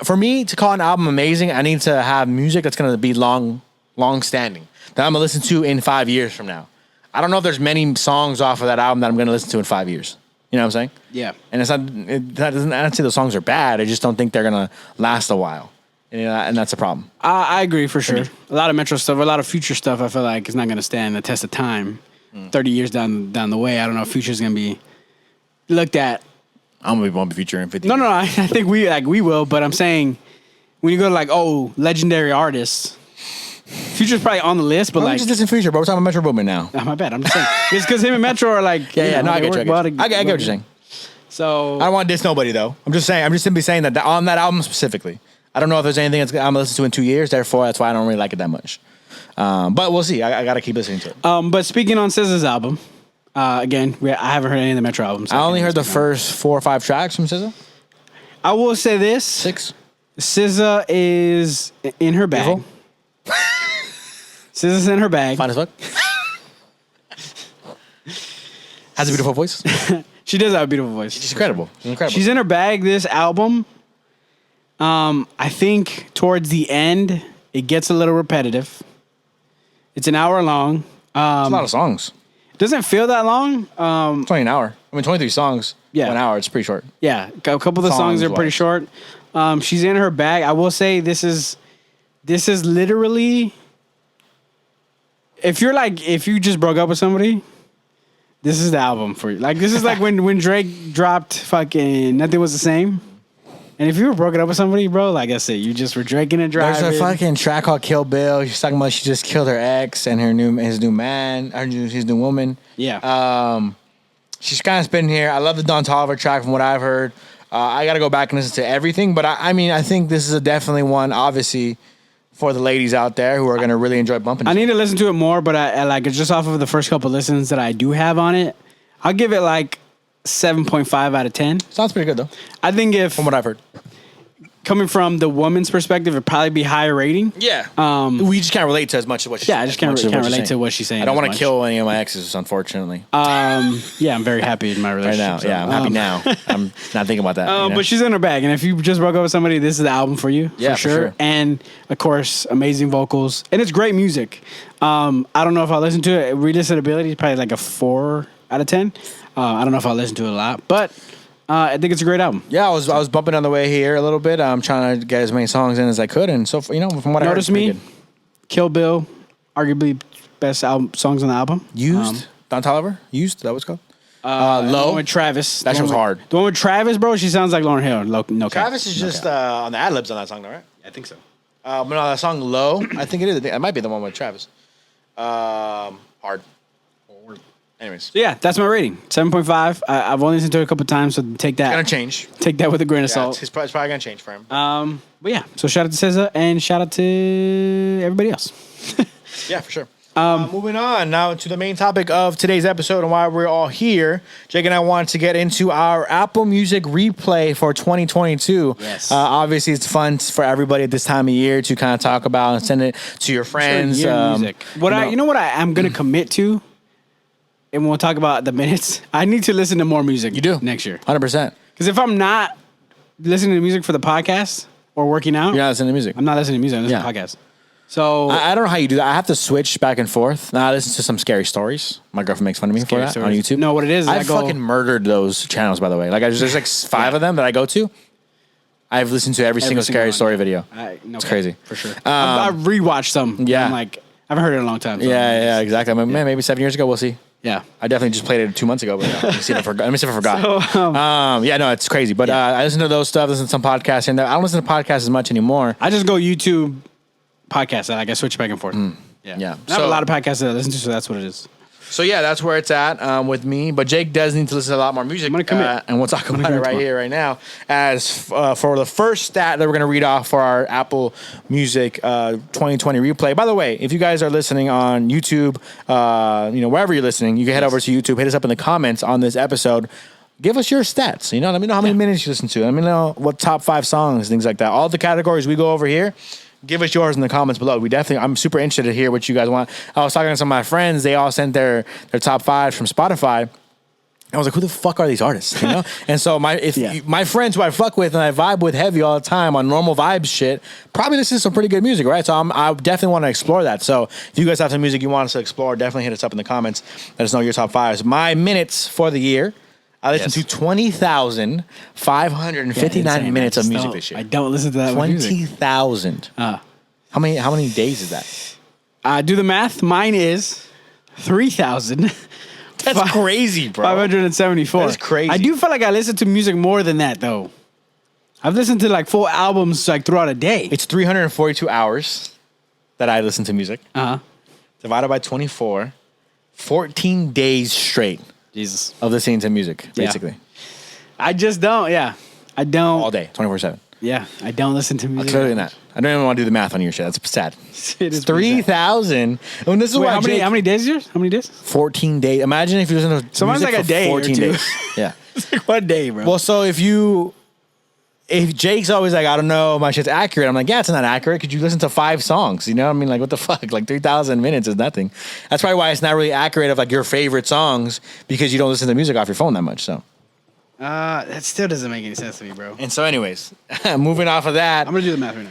[SPEAKER 2] for me to call an album amazing, I need to have music that's going to be long standing. That I'm going to listen to in 5 years from now. I don't know if there's many songs off of that album that I'm going to listen to in 5 years. You know what I'm saying?
[SPEAKER 1] Yeah.
[SPEAKER 2] And I don't say those songs are bad. I just don't think they're going to last a while. And that's a problem.
[SPEAKER 1] I agree for sure. A lot of Metro stuff, a lot of Future stuff, I feel like is not going to stand the test of time. 30 years down the way, I don't know if Future's going to be looked at.
[SPEAKER 2] I'm going to be Future in 50 years.
[SPEAKER 1] No, I think we will, but I'm saying when you go to like, legendary artists, Future's probably on the list, but like...
[SPEAKER 2] just listen to Future, bro. We're talking about Metro Boomin now.
[SPEAKER 1] Oh, my bad. I'm just saying. It's because him and Metro are like...
[SPEAKER 2] I get what you're saying.
[SPEAKER 1] So...
[SPEAKER 2] I don't want to diss nobody, though. I'm just simply saying that on that album specifically. I don't know if there's anything I'm going to listen to in 2 years, therefore that's why I don't really like it that much. But we'll see. I got to keep listening to it.
[SPEAKER 1] But speaking on SZA's album, again, I haven't heard any of the Metro albums.
[SPEAKER 2] I only heard the first 4 or 5 tracks from SZA.
[SPEAKER 1] I will say this.
[SPEAKER 2] 6.
[SPEAKER 1] SZA is in her bag. SZA's in her bag.
[SPEAKER 2] Fine as fuck. Has a beautiful voice.
[SPEAKER 1] She does have a beautiful voice.
[SPEAKER 2] She's incredible.
[SPEAKER 1] She's in her bag. This album, I think towards the end, it gets a little repetitive. It's an hour long.
[SPEAKER 2] It's a lot of songs.
[SPEAKER 1] It doesn't feel that long.
[SPEAKER 2] It's only an hour. I mean, 23 songs.
[SPEAKER 1] Yeah.
[SPEAKER 2] 1 hour. It's pretty short.
[SPEAKER 1] Yeah, a couple of the songs are pretty short. She's in her bag. I will say this is literally, if you just broke up with somebody, this is the album for you. Like, this is like when Drake dropped fucking Nothing Was the Same. And if you were broken up with somebody, bro, like I said, you just were drinking and driving.
[SPEAKER 2] There's a fucking track called Kill Bill. She's talking about she just killed her ex and his new woman.
[SPEAKER 1] Yeah.
[SPEAKER 2] She's kind of spinning here. I love the Don Toliver track from what I've heard. I got to go back and listen to everything. But I think this is definitely one, obviously, for the ladies out there who are going to really enjoy bumping.
[SPEAKER 1] I need to listen to it more, but I like it just off of the first couple listens that I do have on it. I'll give it like 7.5 out of 10.
[SPEAKER 2] Sounds pretty good, though.
[SPEAKER 1] I think
[SPEAKER 2] from what I've heard.
[SPEAKER 1] Coming from the woman's perspective, it'd probably be higher rating.
[SPEAKER 2] Yeah. We just can't relate to as much of what she's saying.
[SPEAKER 1] Yeah, I just can't relate to what she's saying.
[SPEAKER 2] I don't want to kill any of my exes, unfortunately.
[SPEAKER 1] Yeah, I'm very happy in my relationship.
[SPEAKER 2] Right now. Yeah, I'm happy now. I'm not thinking about that.
[SPEAKER 1] But she's in her bag. And if you just broke up with somebody, this is the album for you.
[SPEAKER 2] Yeah,
[SPEAKER 1] for sure. And, of course, amazing vocals. And it's great music. I don't know if I'll listen to it. Re-listenability is probably like a 4 out of 10. I don't know if I'll listen to it a lot. But I think it's a great album.
[SPEAKER 2] Yeah, I was bumping on the way here a little bit. I'm trying to get as many songs in as I could, and so from what I heard,
[SPEAKER 1] Notice Me, Kill Bill, arguably best songs on the album.
[SPEAKER 2] Used, Don Toliver, Used. That was called.
[SPEAKER 1] Low.
[SPEAKER 2] The
[SPEAKER 1] one with Travis.
[SPEAKER 2] That was hard.
[SPEAKER 1] The one with Travis, bro. She sounds like Lauryn Hill. No
[SPEAKER 2] Travis is just on the ad libs on that song, though, right?
[SPEAKER 1] I think so.
[SPEAKER 2] But no, that song Low, I think it is. It might be the one with Travis. Hard. Anyways.
[SPEAKER 1] So yeah, that's my rating. 7.5. I've only listened to it a couple times, so take that.
[SPEAKER 2] It's gonna change.
[SPEAKER 1] Take that with a grain of salt.
[SPEAKER 2] It's probably gonna change for him.
[SPEAKER 1] But yeah, so shout out to SZA and shout out to everybody else.
[SPEAKER 2] Yeah, for sure. Moving on now to the main topic of today's episode and why we're all here. Jake and I wanted to get into our Apple Music replay for 2022.
[SPEAKER 1] Yes.
[SPEAKER 2] Obviously, it's fun for everybody at this time of year to kind of talk about and send it to your friends.
[SPEAKER 1] Music. You know what I'm gonna commit to. And when we'll talk about the minutes, I need to listen to more music.
[SPEAKER 2] You do
[SPEAKER 1] next year,
[SPEAKER 2] 100%.
[SPEAKER 1] Because if I'm not listening to music for the podcast or working out,
[SPEAKER 2] you're not listening to music.
[SPEAKER 1] I'm not listening to music. I'm listening to podcasts. So
[SPEAKER 2] I don't know how you do that. I have to switch back and forth. Now I listen to some scary stories. My girlfriend makes fun of me for that on YouTube.
[SPEAKER 1] No, what it is,
[SPEAKER 2] I fucking murdered those channels, by the way. Like there's like 5 of them that I go to. I've listened to every single scary story video. It's crazy
[SPEAKER 1] for sure. I've rewatched some.
[SPEAKER 2] Yeah,
[SPEAKER 1] I'm like I haven't heard it in a long time.
[SPEAKER 2] So yeah, exactly. I mean, man, maybe 7 years ago. We'll see.
[SPEAKER 1] Yeah,
[SPEAKER 2] I definitely just played it 2 months ago, but let me see if I forgot. So, yeah, no, it's crazy. But I listen to those stuff, listen to some podcasts, and I don't listen to podcasts as much anymore.
[SPEAKER 1] I just go YouTube podcasts. I switch back and forth.
[SPEAKER 2] Yeah.
[SPEAKER 1] I have a lot of podcasts that I listen to, so that's what it is.
[SPEAKER 2] So yeah, that's where it's at with me. But Jake does need to listen to a lot more music.
[SPEAKER 1] I'm gonna commit.
[SPEAKER 2] And we'll talk about it right here, right now. As for the first stat that we're gonna read off for our Apple Music 2020 replay. By the way, if you guys are listening on YouTube, wherever you're listening, you can head over to YouTube, hit us up in the comments on this episode. Give us your stats. Let me know how many minutes you listen to. Let me know what top 5 songs, things like that. All the categories we go over here. Give us yours in the comments below. I'm super interested to hear what you guys want. I was talking to some of my friends. They all sent their top 5 from Spotify. I was like, who the fuck are these artists? And so my friends who I fuck with and I vibe with heavy all the time on normal vibes shit, probably listen to some pretty good music, right? So I definitely want to explore that. So if you guys have some music you want us to explore, definitely hit us up in the comments. Let us know your top 5s. My minutes for the year. I listened to 20,559 minutes of music this year.
[SPEAKER 1] I don't listen to that.
[SPEAKER 2] 20,000. How many days is that?
[SPEAKER 1] Do the math. Mine is 3,000.
[SPEAKER 2] That's crazy, bro.
[SPEAKER 1] 574.
[SPEAKER 2] That's crazy.
[SPEAKER 1] I do feel like I listen to music more than that, though. I've listened to like full albums like throughout a day.
[SPEAKER 2] It's 342 hours that I listen to music. Divided by 24. 14 days straight.
[SPEAKER 1] Jesus.
[SPEAKER 2] Of listening to music, basically.
[SPEAKER 1] Yeah. I just don't, I don't.
[SPEAKER 2] All day, 24/7.
[SPEAKER 1] Yeah, I don't listen to music.
[SPEAKER 2] Clearly not. I don't even want to do the math on your shit. That's sad.
[SPEAKER 1] It is
[SPEAKER 2] 3,000. And this is
[SPEAKER 1] how many days is yours? How many days?
[SPEAKER 2] 14 days. Imagine if you listen to
[SPEAKER 1] music like a day
[SPEAKER 2] 14 days. Yeah.
[SPEAKER 1] It's like 1 day, bro.
[SPEAKER 2] Well, so if you if Jake's always like, I don't know, my shit's accurate. I'm like, yeah, it's not accurate. Could you listen to 5 songs? You know what I mean? Like, what the fuck? Like 3,000 minutes is nothing. That's probably why it's not really accurate of like your favorite songs because you don't listen to music off your phone that much. So.
[SPEAKER 1] That still doesn't make any sense to me, bro.
[SPEAKER 2] And so, anyways, moving off of that,
[SPEAKER 1] I'm gonna do the math right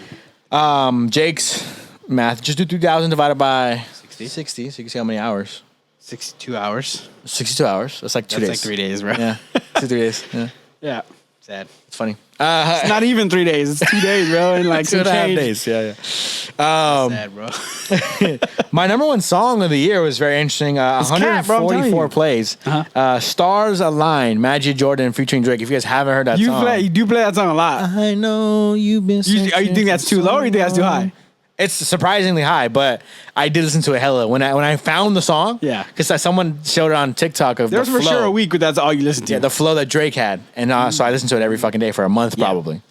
[SPEAKER 1] now.
[SPEAKER 2] Jake's math. Just do 3,000 divided by 60. So you can see how many hours.
[SPEAKER 1] 62 hours.
[SPEAKER 2] 62 hours. That's like 2 days.
[SPEAKER 1] That's like 3 days, bro.
[SPEAKER 2] Yeah, 2 3 days. Yeah,
[SPEAKER 1] yeah. Sad.
[SPEAKER 2] it's funny.
[SPEAKER 1] It's not even 3 days. It's 2 days, bro. And like
[SPEAKER 2] 2.5 days. Yeah.
[SPEAKER 1] Sad, bro.
[SPEAKER 2] My number one song of the year was very interesting. 144 plays. Stars Align, Magic Jordan featuring Drake. If you guys haven't heard that song.
[SPEAKER 1] You do play that song a lot.
[SPEAKER 2] I know you've been.
[SPEAKER 1] You think that's too low or you think that's too high?
[SPEAKER 2] It's surprisingly high, but I did listen to it hella when I found the song.
[SPEAKER 1] Yeah,
[SPEAKER 2] because someone showed it on TikTok of
[SPEAKER 1] there's
[SPEAKER 2] the flow.
[SPEAKER 1] for sure a week where that's all you listen to.
[SPEAKER 2] Yeah, the flow that Drake had, and so I listened to it every fucking day for a month probably.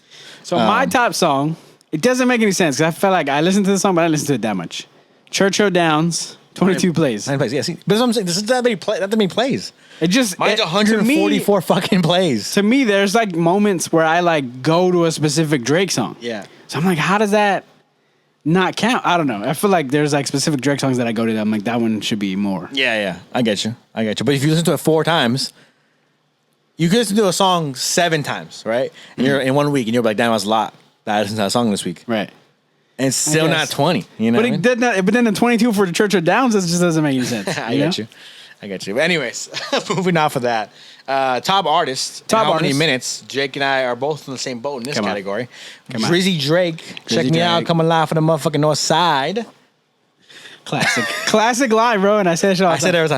[SPEAKER 1] So my top song, it doesn't make any sense because I felt like I listened to the song, but I didn't listen to it that much. Churchill Downs, 22 plays.
[SPEAKER 2] 9 plays. Yeah, see, but that's what I'm saying. This is that many plays.
[SPEAKER 1] It just
[SPEAKER 2] mine's 144 fucking plays.
[SPEAKER 1] To me, there's like moments where I like go to a specific Drake song.
[SPEAKER 2] Yeah.
[SPEAKER 1] So I'm like, how does that not count? I don't know. I feel like there's like specific Drake songs that I go to that I'm like, that one should be more.
[SPEAKER 2] Yeah. I get you. But if you listen to it 4 times, you could listen to a song 7 times, right? And you're in 1 week, and you're like, damn, that's a lot that I listened to that song this week.
[SPEAKER 1] Right.
[SPEAKER 2] And it's still not 20. You know
[SPEAKER 1] but
[SPEAKER 2] what I mean?
[SPEAKER 1] did not, but then the 22 for the Church of Downs, that just doesn't make any sense.
[SPEAKER 2] I get you. But anyways, moving off of that. Top artist. How many minutes? Jake and I are both in the same boat in this category. Drizzy Drake. Check me out. Coming live from the motherfucking north side.
[SPEAKER 1] Classic line, bro. And I said it all the time.
[SPEAKER 2] I said it every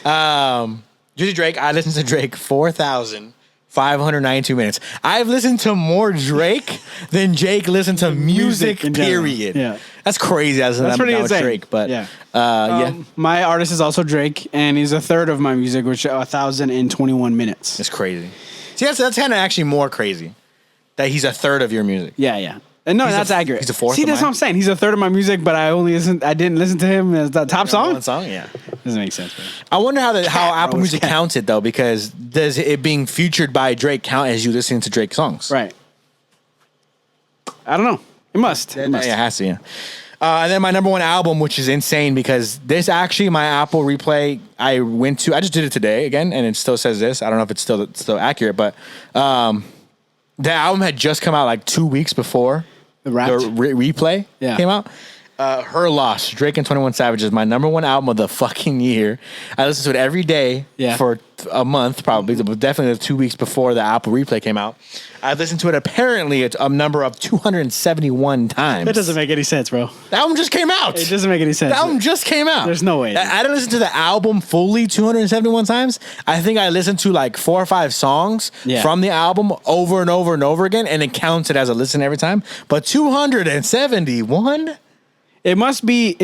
[SPEAKER 2] time. Drizzy Drake. I listened to Drake 4,592 minutes. I've listened to more Drake than Jake listened to music period.
[SPEAKER 1] Yeah.
[SPEAKER 2] That's crazy. That's
[SPEAKER 1] pretty insane.
[SPEAKER 2] Drake, but
[SPEAKER 1] yeah.
[SPEAKER 2] My
[SPEAKER 1] artist is also Drake, and he's a third of my music, which 1,021 minutes.
[SPEAKER 2] It's crazy. See, that's kind of actually more crazy that he's a third of your music.
[SPEAKER 1] Yeah. And no, that's accurate.
[SPEAKER 2] He's a fourth.
[SPEAKER 1] See, that's what I'm saying. He's a third of my music, but I didn't listen to him as the top song.
[SPEAKER 2] One song, yeah.
[SPEAKER 1] Doesn't make sense, man.
[SPEAKER 2] I wonder how Apple Music counts it though, because does it being featured by Drake count as you listening to Drake songs?
[SPEAKER 1] Right. I don't know. It must.
[SPEAKER 2] Yeah, it has to. Yeah. And then my number one album, which is insane because this actually my Apple replay I just did it today again, and it still says this. I don't know if it's still accurate, but the album had just come out like 2 weeks before the replay came out. Her Loss, Drake and 21 Savage is my number one album of the fucking year. I listened to it every day for a month, probably, but definitely 2 weeks before the Apple replay came out. I listened to it apparently a number of 271 times.
[SPEAKER 1] That doesn't make any sense, bro.
[SPEAKER 2] The album just came out.
[SPEAKER 1] It doesn't make any sense.
[SPEAKER 2] The album just came out.
[SPEAKER 1] There's no way.
[SPEAKER 2] I didn't listen to the album fully 271 times. I think I listened to like 4 or 5 songs from the album over and over and over again, and it counts it as a listen every time. But 271?
[SPEAKER 1] It must be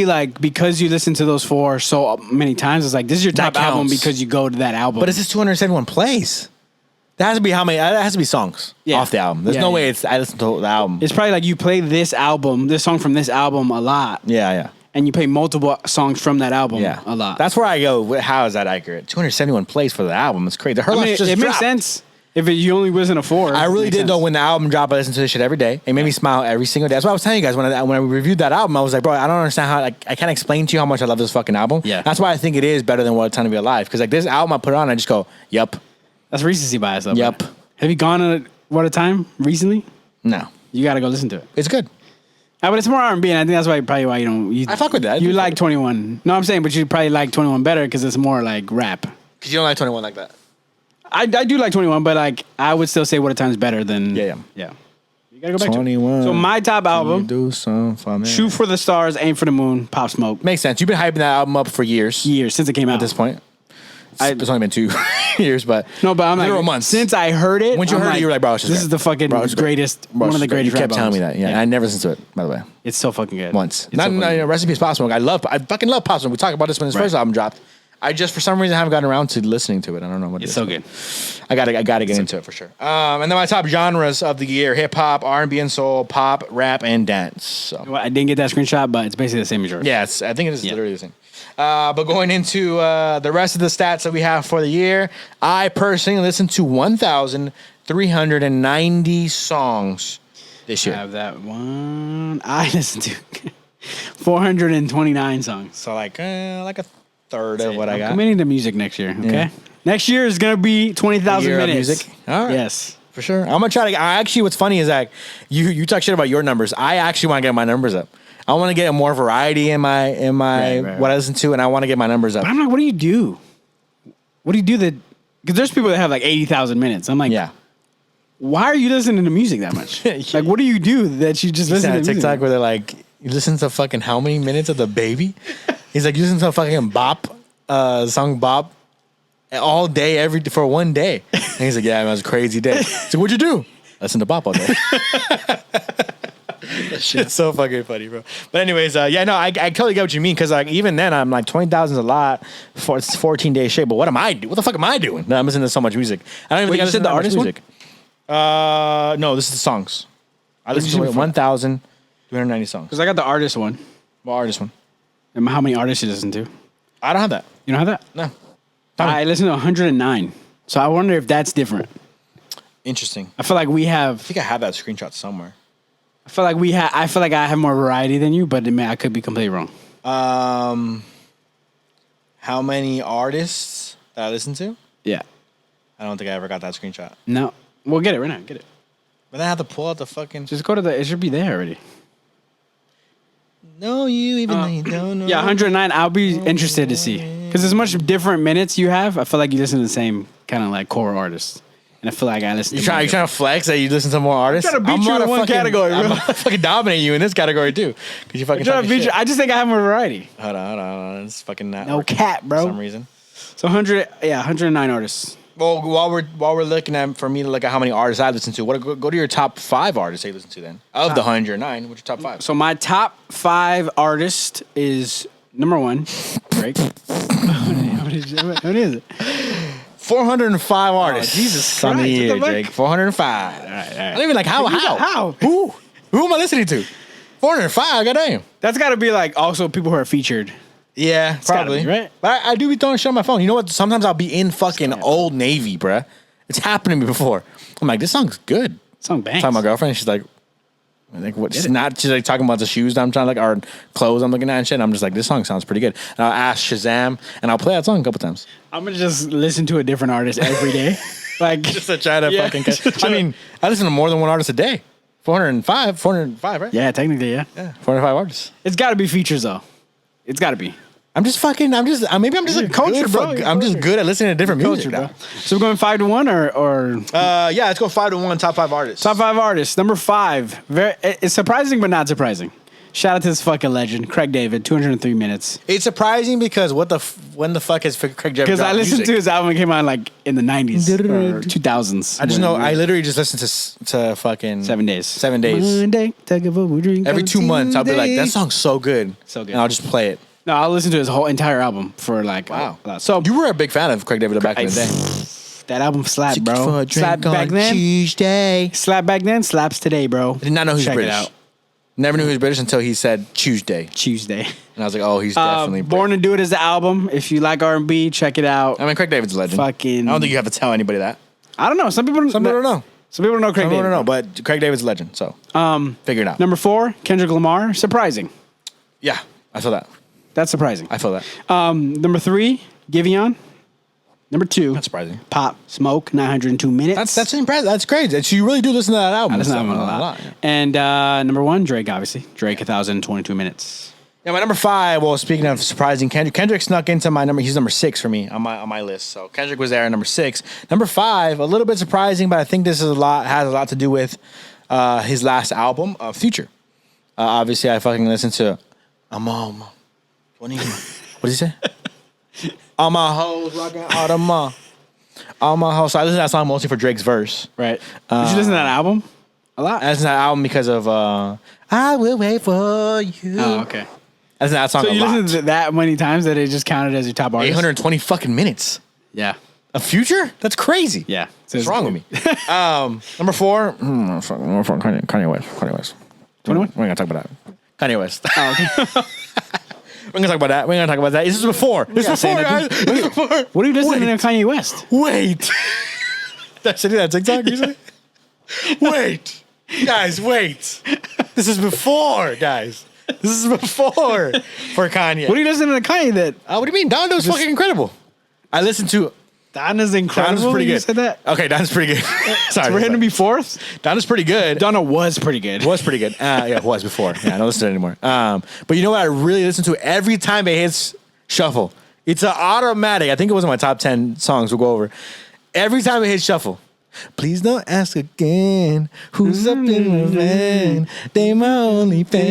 [SPEAKER 1] like because you listen to those 4 so many times. It's like this is your top album because you go to that album.
[SPEAKER 2] But it's just 271 plays. That has to be how many? That has to be songs off the album. There's no way I listen to the album.
[SPEAKER 1] It's probably like you play this song from this album a lot.
[SPEAKER 2] Yeah.
[SPEAKER 1] And you play multiple songs from that album a lot.
[SPEAKER 2] That's where I go. How is that accurate? 271 plays for the album. It's crazy.
[SPEAKER 1] It makes sense. If you only listen to 4.
[SPEAKER 2] I really didn't know when the album dropped. I listened to this shit every day. It made me smile every single day. That's what I was telling you guys when I reviewed that album. I was like, bro, I don't understand how. Like, I can't explain to you how much I love this fucking album.
[SPEAKER 1] Yeah.
[SPEAKER 2] That's why I think it is better than What a Time to Be Alive. Because like this album, I put it on, I just go, yep.
[SPEAKER 1] That's recency bias, though.
[SPEAKER 2] Yep.
[SPEAKER 1] Bro. Have you gone to What a Time recently?
[SPEAKER 2] No.
[SPEAKER 1] You got to go listen to it.
[SPEAKER 2] It's good.
[SPEAKER 1] But it's more R&B, and I think that's probably why you don't.
[SPEAKER 2] I fuck with that.
[SPEAKER 1] You like 21. No, I'm saying, but you probably like 21 better because it's more like rap.
[SPEAKER 2] Because you don't like 21 like that.
[SPEAKER 1] I do like 21, but like I would still say What a Time's better than. Yeah. You gotta go back
[SPEAKER 2] 21.
[SPEAKER 1] So my top album,
[SPEAKER 2] do some fun,
[SPEAKER 1] Shoot for the Stars, Aim for the Moon, Pop Smoke.
[SPEAKER 2] Makes sense. You've been hyping that album up for years.
[SPEAKER 1] Since it came out.
[SPEAKER 2] At this point. It's only been 2 years, but
[SPEAKER 1] no, but I'm like
[SPEAKER 2] 0 months
[SPEAKER 1] since I heard it.
[SPEAKER 2] When you heard it, you were like, "Bro, this
[SPEAKER 1] is the fucking greatest, one of the greatest."
[SPEAKER 2] You kept telling me that, yeah. I never listened to it, by the way.
[SPEAKER 1] It's so fucking good.
[SPEAKER 2] Once, Rest in Peace, Pop Smoke. I fucking love Pop Smoke. We talked about this when his first album dropped. I just for some reason haven't gotten around to listening to it. I don't know what
[SPEAKER 1] it's so good.
[SPEAKER 2] I gotta get into it for sure. And then my top genres of the year: hip hop, R&B and soul, pop, rap, and dance. So
[SPEAKER 1] I didn't get that screenshot, but it's basically the same majority.
[SPEAKER 2] Yeah, I think it is literally the same. But going into the rest of the stats that we have for the year, I personally listened to 1,387 390 songs this year.
[SPEAKER 1] I have that one. I listened to 429 songs.
[SPEAKER 2] So like a third of what I got.
[SPEAKER 1] I'm committing to music next year. Okay. Yeah. Next year is gonna be 20,000 minutes. Music.
[SPEAKER 2] All right.
[SPEAKER 1] Yes.
[SPEAKER 2] For sure. I'm gonna try to. Actually, what's funny is that you talk shit about your numbers. I actually want to get my numbers up. I want to get more variety in my what I listen to, and I want to get my numbers up.
[SPEAKER 1] But I'm like, what do you do? What do you do that? Because there's people that have like 80,000 minutes. I'm like,
[SPEAKER 2] yeah.
[SPEAKER 1] Why are you listening to music that much? Like, what do you do that you just listen to
[SPEAKER 2] TikTok
[SPEAKER 1] music?
[SPEAKER 2] Where they're like, you listen to fucking how many minutes of the baby? He's like, you listen to fucking Bop, song Bop, all day for one day. And he's like, yeah, man, it was a crazy day. So what'd you do? Listen to Bop all day. That shit's so fucking funny, bro. But anyways, I totally get what you mean, because like even then I'm like 20,000 is a lot for it's 14 days straight. But what am I doing? What the fuck am I doing? No, I'm listening to so much music. I don't even think I listen to the artist music. No, this is the songs. I listen to 1,290 songs.
[SPEAKER 1] Because I got the artist one.
[SPEAKER 2] What artist one?
[SPEAKER 1] And how many artists you listen to?
[SPEAKER 2] I don't have that.
[SPEAKER 1] You don't have that?
[SPEAKER 2] No.
[SPEAKER 1] I listen to 109. So I wonder if that's different.
[SPEAKER 2] Interesting.
[SPEAKER 1] I feel like we have.
[SPEAKER 2] I think I have that screenshot somewhere.
[SPEAKER 1] I feel like I have more variety than you, but I could be completely wrong.
[SPEAKER 2] How many artists that I listen to?
[SPEAKER 1] Yeah.
[SPEAKER 2] I don't think I ever got that screenshot.
[SPEAKER 1] No. We'll get it right now. Get it.
[SPEAKER 2] But then I have to pull out the fucking.
[SPEAKER 1] Just go to it should be there already.
[SPEAKER 2] No, you don't know.
[SPEAKER 1] Yeah, 109. I'll be interested to see. Because as much different minutes you have, I feel like you listen to the same kind of like core artists. And I feel like I listen to
[SPEAKER 2] You trying to flex that you listen to more artists?
[SPEAKER 1] I'm trying to beat you in one category, bro.
[SPEAKER 2] I'm gonna fucking dominate you in this category too. Because you fucking talking shit.
[SPEAKER 1] I just think I have more variety.
[SPEAKER 2] Hold on. It's fucking not.
[SPEAKER 1] No cap, bro.
[SPEAKER 2] For some reason.
[SPEAKER 1] So 109 artists.
[SPEAKER 2] Well, while we're looking at, for me to look at how many artists I listen to, go to your top 5 artists that you listen to then. Of the 109, what's your top 5?
[SPEAKER 1] So my top 5 artist is number 1, Drake. What is it?
[SPEAKER 2] 405 artists.
[SPEAKER 1] Jesus
[SPEAKER 2] Christ. On the year,
[SPEAKER 1] what the
[SPEAKER 2] Jake. 405.
[SPEAKER 1] All right.
[SPEAKER 2] I don't even like how. Who am I listening to? 405, goddamn.
[SPEAKER 1] That's got to be like also people who are featured.
[SPEAKER 2] Yeah, probably.
[SPEAKER 1] Be, right?
[SPEAKER 2] But I do be throwing shit on my phone. You know what? Sometimes I'll be in fucking Old Navy, bruh. It's happened to me before. I'm like, this song's good.
[SPEAKER 1] Song bangs.
[SPEAKER 2] Talking to my girlfriend, she's like what? She's like talking about the shoes that I'm trying to like, or clothes I'm looking at and shit. And I'm just like, this song sounds pretty good. And I'll ask Shazam, and I'll play that song a couple times.
[SPEAKER 1] I'm gonna just listen to a different artist every day, like
[SPEAKER 2] just to try to fucking catch. I mean, I listen to more than one artist a day. 405, right?
[SPEAKER 1] Yeah, technically, yeah.
[SPEAKER 2] 405 artists.
[SPEAKER 1] It's got to be features though. It's got to be.
[SPEAKER 2] I'm just a culture, bro. I'm just good at listening to different music,
[SPEAKER 1] bro. So we're going 5 to 1 or
[SPEAKER 2] yeah, let's go 5 to 1. Top 5 artists.
[SPEAKER 1] Top 5 artists. Number 5. It's surprising but not surprising. Shout out to this fucking legend, Craig David. 203 minutes.
[SPEAKER 2] It's surprising because when the fuck has Craig David?
[SPEAKER 1] Because I listened to his album. It came out like in the 90s or 2000s.
[SPEAKER 2] I just know. I literally just listened to fucking
[SPEAKER 1] 7 days.
[SPEAKER 2] 7 days.
[SPEAKER 1] One day, take a drink.
[SPEAKER 2] Every 2 months, I'll be like, that song's so good.
[SPEAKER 1] So good.
[SPEAKER 2] And I'll just play it.
[SPEAKER 1] No, I'll listen to his whole entire album for like
[SPEAKER 2] wow.
[SPEAKER 1] So
[SPEAKER 2] you were a big fan of Craig David back in the day.
[SPEAKER 1] That album slapped, bro.
[SPEAKER 2] Slapped back then. Tuesday.
[SPEAKER 1] Slapped back then. Slaps today, bro.
[SPEAKER 2] I did not know he was British. It out. Never knew he was British until he said Tuesday.
[SPEAKER 1] And
[SPEAKER 2] I was like, oh, he's definitely British.
[SPEAKER 1] Born to Do It is the album. If you like R&B, check it out.
[SPEAKER 2] I mean, Craig David's a legend. I don't think you have to tell anybody that.
[SPEAKER 1] I don't know. Some people don't know. Some people don't know Craig David.
[SPEAKER 2] Don't know, but Craig David's a legend. So figure it out.
[SPEAKER 1] Number 4, Kendrick Lamar. Surprising.
[SPEAKER 2] Yeah, I saw that.
[SPEAKER 1] That's surprising.
[SPEAKER 2] I feel that.
[SPEAKER 1] Number 3, Giveon. Number 2,
[SPEAKER 2] that's surprising.
[SPEAKER 1] Pop Smoke, 902 minutes.
[SPEAKER 2] That's impressive. That's great. So you really do listen to that album.
[SPEAKER 1] I listen to that album a lot. Yeah. And number 1, Drake, obviously. Drake, 1,022 minutes.
[SPEAKER 2] Yeah, my number 5. Well, speaking of surprising, Kendrick snuck into my number. He's number 6 for me on my list. So Kendrick was there at number 6. Number 5, a little bit surprising, but I think this is has a lot to do with his last album, Future. Obviously, I fucking listened to what did he say? All my hoes rocking Audemars. All my hoes. So I listen to that song mostly for Drake's verse.
[SPEAKER 1] Right. Did you listen to that album? A lot?
[SPEAKER 2] I listen to that album because of I Will Wait For You.
[SPEAKER 1] Oh, okay.
[SPEAKER 2] I listen to that song a lot. So you
[SPEAKER 1] listened to that many times that it just counted as your top artist?
[SPEAKER 2] 820 fucking minutes.
[SPEAKER 1] Yeah.
[SPEAKER 2] A Future? That's crazy.
[SPEAKER 1] Yeah.
[SPEAKER 2] What's wrong with me? Number 4. Kanye West.
[SPEAKER 1] 21?
[SPEAKER 2] We're not going to talk about that. Kanye West.
[SPEAKER 1] Oh, okay.
[SPEAKER 2] We're going to talk about that. This is before. This is before, guys.
[SPEAKER 1] What are you listening to Kanye West?
[SPEAKER 2] Wait. That should do that TikTok recently? Wait. Guys, wait. This is before, guys. This is before for Kanye.
[SPEAKER 1] What are you listening to Kanye then?
[SPEAKER 2] What do you mean? Donda's fucking incredible. I listened to...
[SPEAKER 1] Donda's incredible.
[SPEAKER 2] Donda's pretty good.
[SPEAKER 1] You said that?
[SPEAKER 2] Okay, Donda's pretty good. Sorry.
[SPEAKER 1] For him to be fourth?
[SPEAKER 2] Donda's pretty good.
[SPEAKER 1] Donna was pretty good.
[SPEAKER 2] Was pretty good. Yeah, it was before. Yeah, I don't listen to it anymore. But you know what I really listen to every time it hits shuffle? It's an automatic. I think it was in my top 10 songs we'll go over. Every time it hits shuffle. Please don't ask again who's up in the van. They my only fans.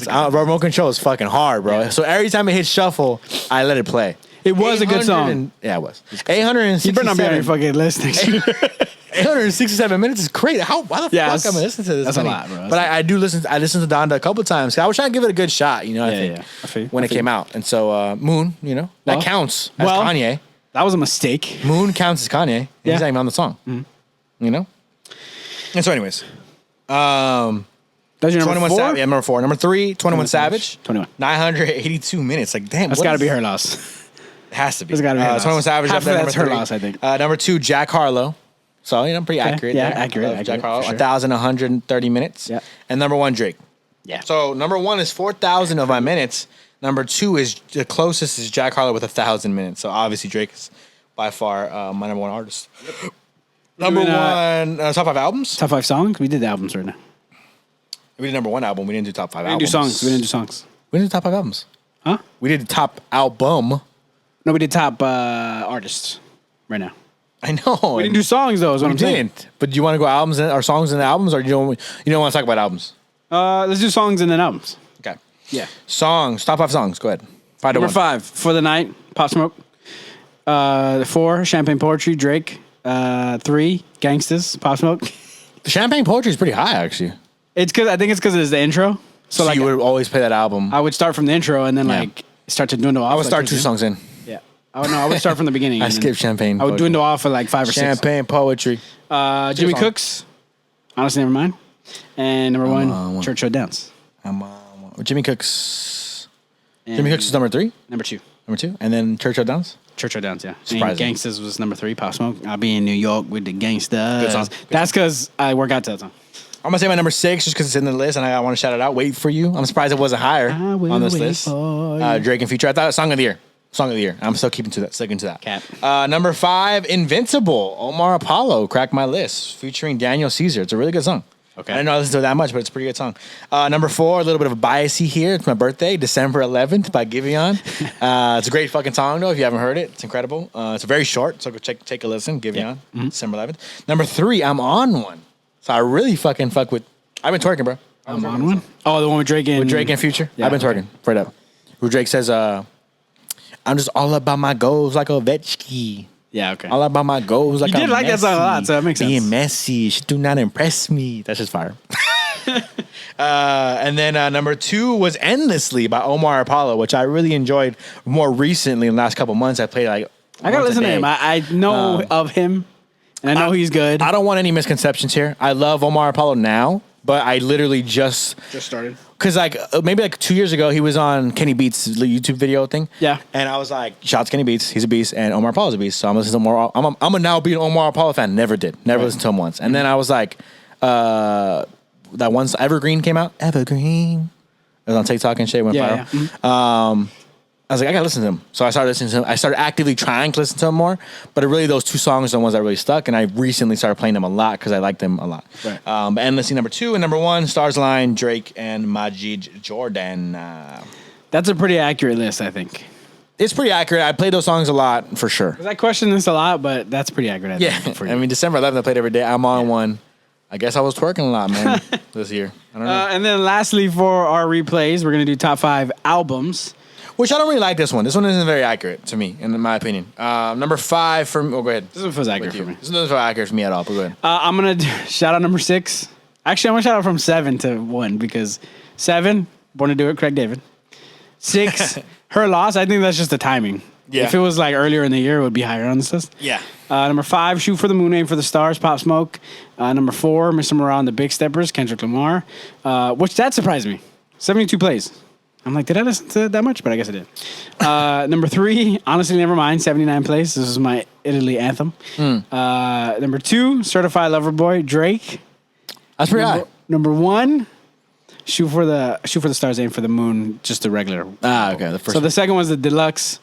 [SPEAKER 2] Remote control is fucking hard, bro. Yeah. So every time it hits shuffle, I let it play.
[SPEAKER 1] It was a good song.
[SPEAKER 2] Yeah, it was. 867.
[SPEAKER 1] You better not be on your fucking list next year.
[SPEAKER 2] 867 minutes is crazy. Why the fuck am I listening to this?
[SPEAKER 1] That's a lot, bro.
[SPEAKER 2] But I do listen. I listened to Donda a couple times. I was trying to give it a good shot. You know, I think when it came out. And so Moon, you know, that counts as Kanye.
[SPEAKER 1] That was a mistake.
[SPEAKER 2] Moon counts as Kanye. He's not even on the song. Mm-hmm. You know? And so anyways.
[SPEAKER 1] That's your number 4?
[SPEAKER 2] Yeah, number 4. Number 3, 21 Savage.
[SPEAKER 1] 21.
[SPEAKER 2] 982 minutes. Like, damn.
[SPEAKER 1] That's got to be her loss.
[SPEAKER 2] It has to be.
[SPEAKER 1] It's got to be her loss.
[SPEAKER 2] 21 Savage.
[SPEAKER 1] Half of that's her loss, I think.
[SPEAKER 2] Number 2, Jack Harlow. So, you know, pretty accurate.
[SPEAKER 1] Yeah,
[SPEAKER 2] there.
[SPEAKER 1] accurate.
[SPEAKER 2] Jack Harlow.
[SPEAKER 1] Sure.
[SPEAKER 2] 1,130 minutes.
[SPEAKER 1] Yeah.
[SPEAKER 2] And number 1, Drake.
[SPEAKER 1] Yeah.
[SPEAKER 2] So, number 1 is 4,000 of my minutes. Number 2 is the closest is Jack Harlow with 1,000 minutes. So, obviously, Drake is by far my number 1 artist. Number 1, top 5 albums?
[SPEAKER 1] Top 5 songs? We did the albums right now.
[SPEAKER 2] We did number 1 album. We didn't do top 5 albums.
[SPEAKER 1] We didn't do songs.
[SPEAKER 2] We didn't do top 5 albums.
[SPEAKER 1] Huh?
[SPEAKER 2] We did the top album.
[SPEAKER 1] No, we did top artists right now.
[SPEAKER 2] I know.
[SPEAKER 1] We didn't do songs though. Is what I'm saying.
[SPEAKER 2] But do you want to go albums or songs and albums, or you don't want to talk about albums?
[SPEAKER 1] Let's do songs and then albums.
[SPEAKER 2] Okay.
[SPEAKER 1] Yeah.
[SPEAKER 2] Songs. Top 5 songs. Go ahead.
[SPEAKER 1] Number 5, For the Night, Pop Smoke. 4, Champagne Poetry, Drake. 3, Gangsters, Pop Smoke.
[SPEAKER 2] The Champagne Poetry is pretty high, actually.
[SPEAKER 1] I think it's because it's the intro.
[SPEAKER 2] So like, you would always play that album.
[SPEAKER 1] I would start from the intro and then start to dwindle off.
[SPEAKER 2] I would start 2 songs in.
[SPEAKER 1] Yeah. I would start from the beginning.
[SPEAKER 2] I skip Champagne
[SPEAKER 1] I would dwindle off for like 5 or 6.
[SPEAKER 2] Champagne Poetry.
[SPEAKER 1] Jimmy Cooks, Honestly Never Mind. And number 1, Churchill Downs.
[SPEAKER 2] Jimmy Cooks. Jimmy Cooks is number 3?
[SPEAKER 1] Number 2.
[SPEAKER 2] Number 2? And then Churchill Downs?
[SPEAKER 1] Churchill Downs, yeah.
[SPEAKER 2] Surprising.
[SPEAKER 1] And Gangsters was number 3, Pop Smoke. I'll be in New York with the gangsters.
[SPEAKER 2] Good song.
[SPEAKER 1] That's because I work out to that song.
[SPEAKER 2] I'm going to say my number 6 just because it's in the list and I want to shout it out. Wait For You. I'm surprised it wasn't higher on this list. Drake and Future. I thought it was Song of the Year. Song of the Year. I'm still sticking to that.
[SPEAKER 1] Cap.
[SPEAKER 2] Number 5, Invincible. Omar Apollo cracked my list featuring Daniel Caesar. It's a really good song.
[SPEAKER 1] Okay.
[SPEAKER 2] I didn't know I listened to it that much, but it's a pretty good song. Number 4, a little bit of a biasy here. It's my birthday, December 11th by Giveon. It's a great fucking song, though, if you haven't heard it. It's incredible. It's very short, so go take a listen. Giveon, December 11th. Number 3, I'm On One. So I really fucking fuck with... I've been twerking, bro.
[SPEAKER 1] I'm On One? Oh, the one with Drake and...
[SPEAKER 2] With Drake and Future. Yeah, I've been twerking. Straight up. Where Drake says, I'm just all about my goals like Ovechkin.
[SPEAKER 1] Yeah, okay.
[SPEAKER 2] All about my goals like
[SPEAKER 1] you did like that song a lot, so that makes sense.
[SPEAKER 2] Being messy, she do not impress me. That's just fire. And then number 2 was Endlessly by Omar Apollo, which I really enjoyed more recently in the last couple months. I played like
[SPEAKER 1] I gotta listen to him. I know of him, and I know he's good.
[SPEAKER 2] I don't want any misconceptions here. I love Omar Apollo now, but I literally just
[SPEAKER 1] started.
[SPEAKER 2] Because like maybe like 2 years ago, he was on Kenny Beats' YouTube video thing.
[SPEAKER 1] Yeah.
[SPEAKER 2] And I was like, shouts Kenny Beats, he's a beast, and Omar Apollo's a beast. So I'm listening to more. I'm a now be an Omar Apollo fan. Never did. Never listened to him once. And then I was like, that once Evergreen came out. Evergreen. It was on TikTok and shit. Went viral.
[SPEAKER 1] Yeah. Mm-hmm.
[SPEAKER 2] I was like, I gotta listen to him. So I started listening to him. I started actively trying to listen to him more. But really, those 2 songs are the ones that really stuck. And I recently started playing them a lot because I like them a lot.
[SPEAKER 1] Right.
[SPEAKER 2] But Endlessly number 2 and number 1, Stars Line, Drake and Majid Jordan.
[SPEAKER 1] That's a pretty accurate list, I think.
[SPEAKER 2] It's pretty accurate. I played those songs a lot for sure.
[SPEAKER 1] I question this a lot, but that's pretty accurate. I think, for you.
[SPEAKER 2] I mean, December 11th, I played every day. I'm on one. I guess I was twerking a lot, man, this year. I don't know.
[SPEAKER 1] And then lastly, for our replays, we're going to do top 5 albums.
[SPEAKER 2] Which I don't really like this one. This one isn't very accurate to me, in my opinion. Number 5 for me. Oh, go ahead.
[SPEAKER 1] This one feels accurate for me.
[SPEAKER 2] This doesn't feel accurate for me at all, but go ahead.
[SPEAKER 1] I'm going to shout out number 6. Actually, I'm going to shout out from 7 to 1 because 7, Born to Do It, Craig David. 6, Her Loss. I think that's just the timing.
[SPEAKER 2] Yeah.
[SPEAKER 1] If it was like earlier in the year, it would be higher on this list.
[SPEAKER 2] Yeah.
[SPEAKER 1] Number 5, Shoot for the Moon, Aim for the Stars, Pop Smoke. Number 4, Mr. Morale and the Big Steppers, Kendrick Lamar. Which that surprised me. 72 plays. I'm like, did I listen to it that much? But I guess I did. Number 3, Honestly Nevermind, 79 Place. This is my Italy anthem. Number 2, Certified Lover Boy, Drake.
[SPEAKER 2] That's pretty high.
[SPEAKER 1] Number 1, Shoot for the Stars, Aim for the Moon, just the regular.
[SPEAKER 2] Okay. The first
[SPEAKER 1] so the second one's the deluxe.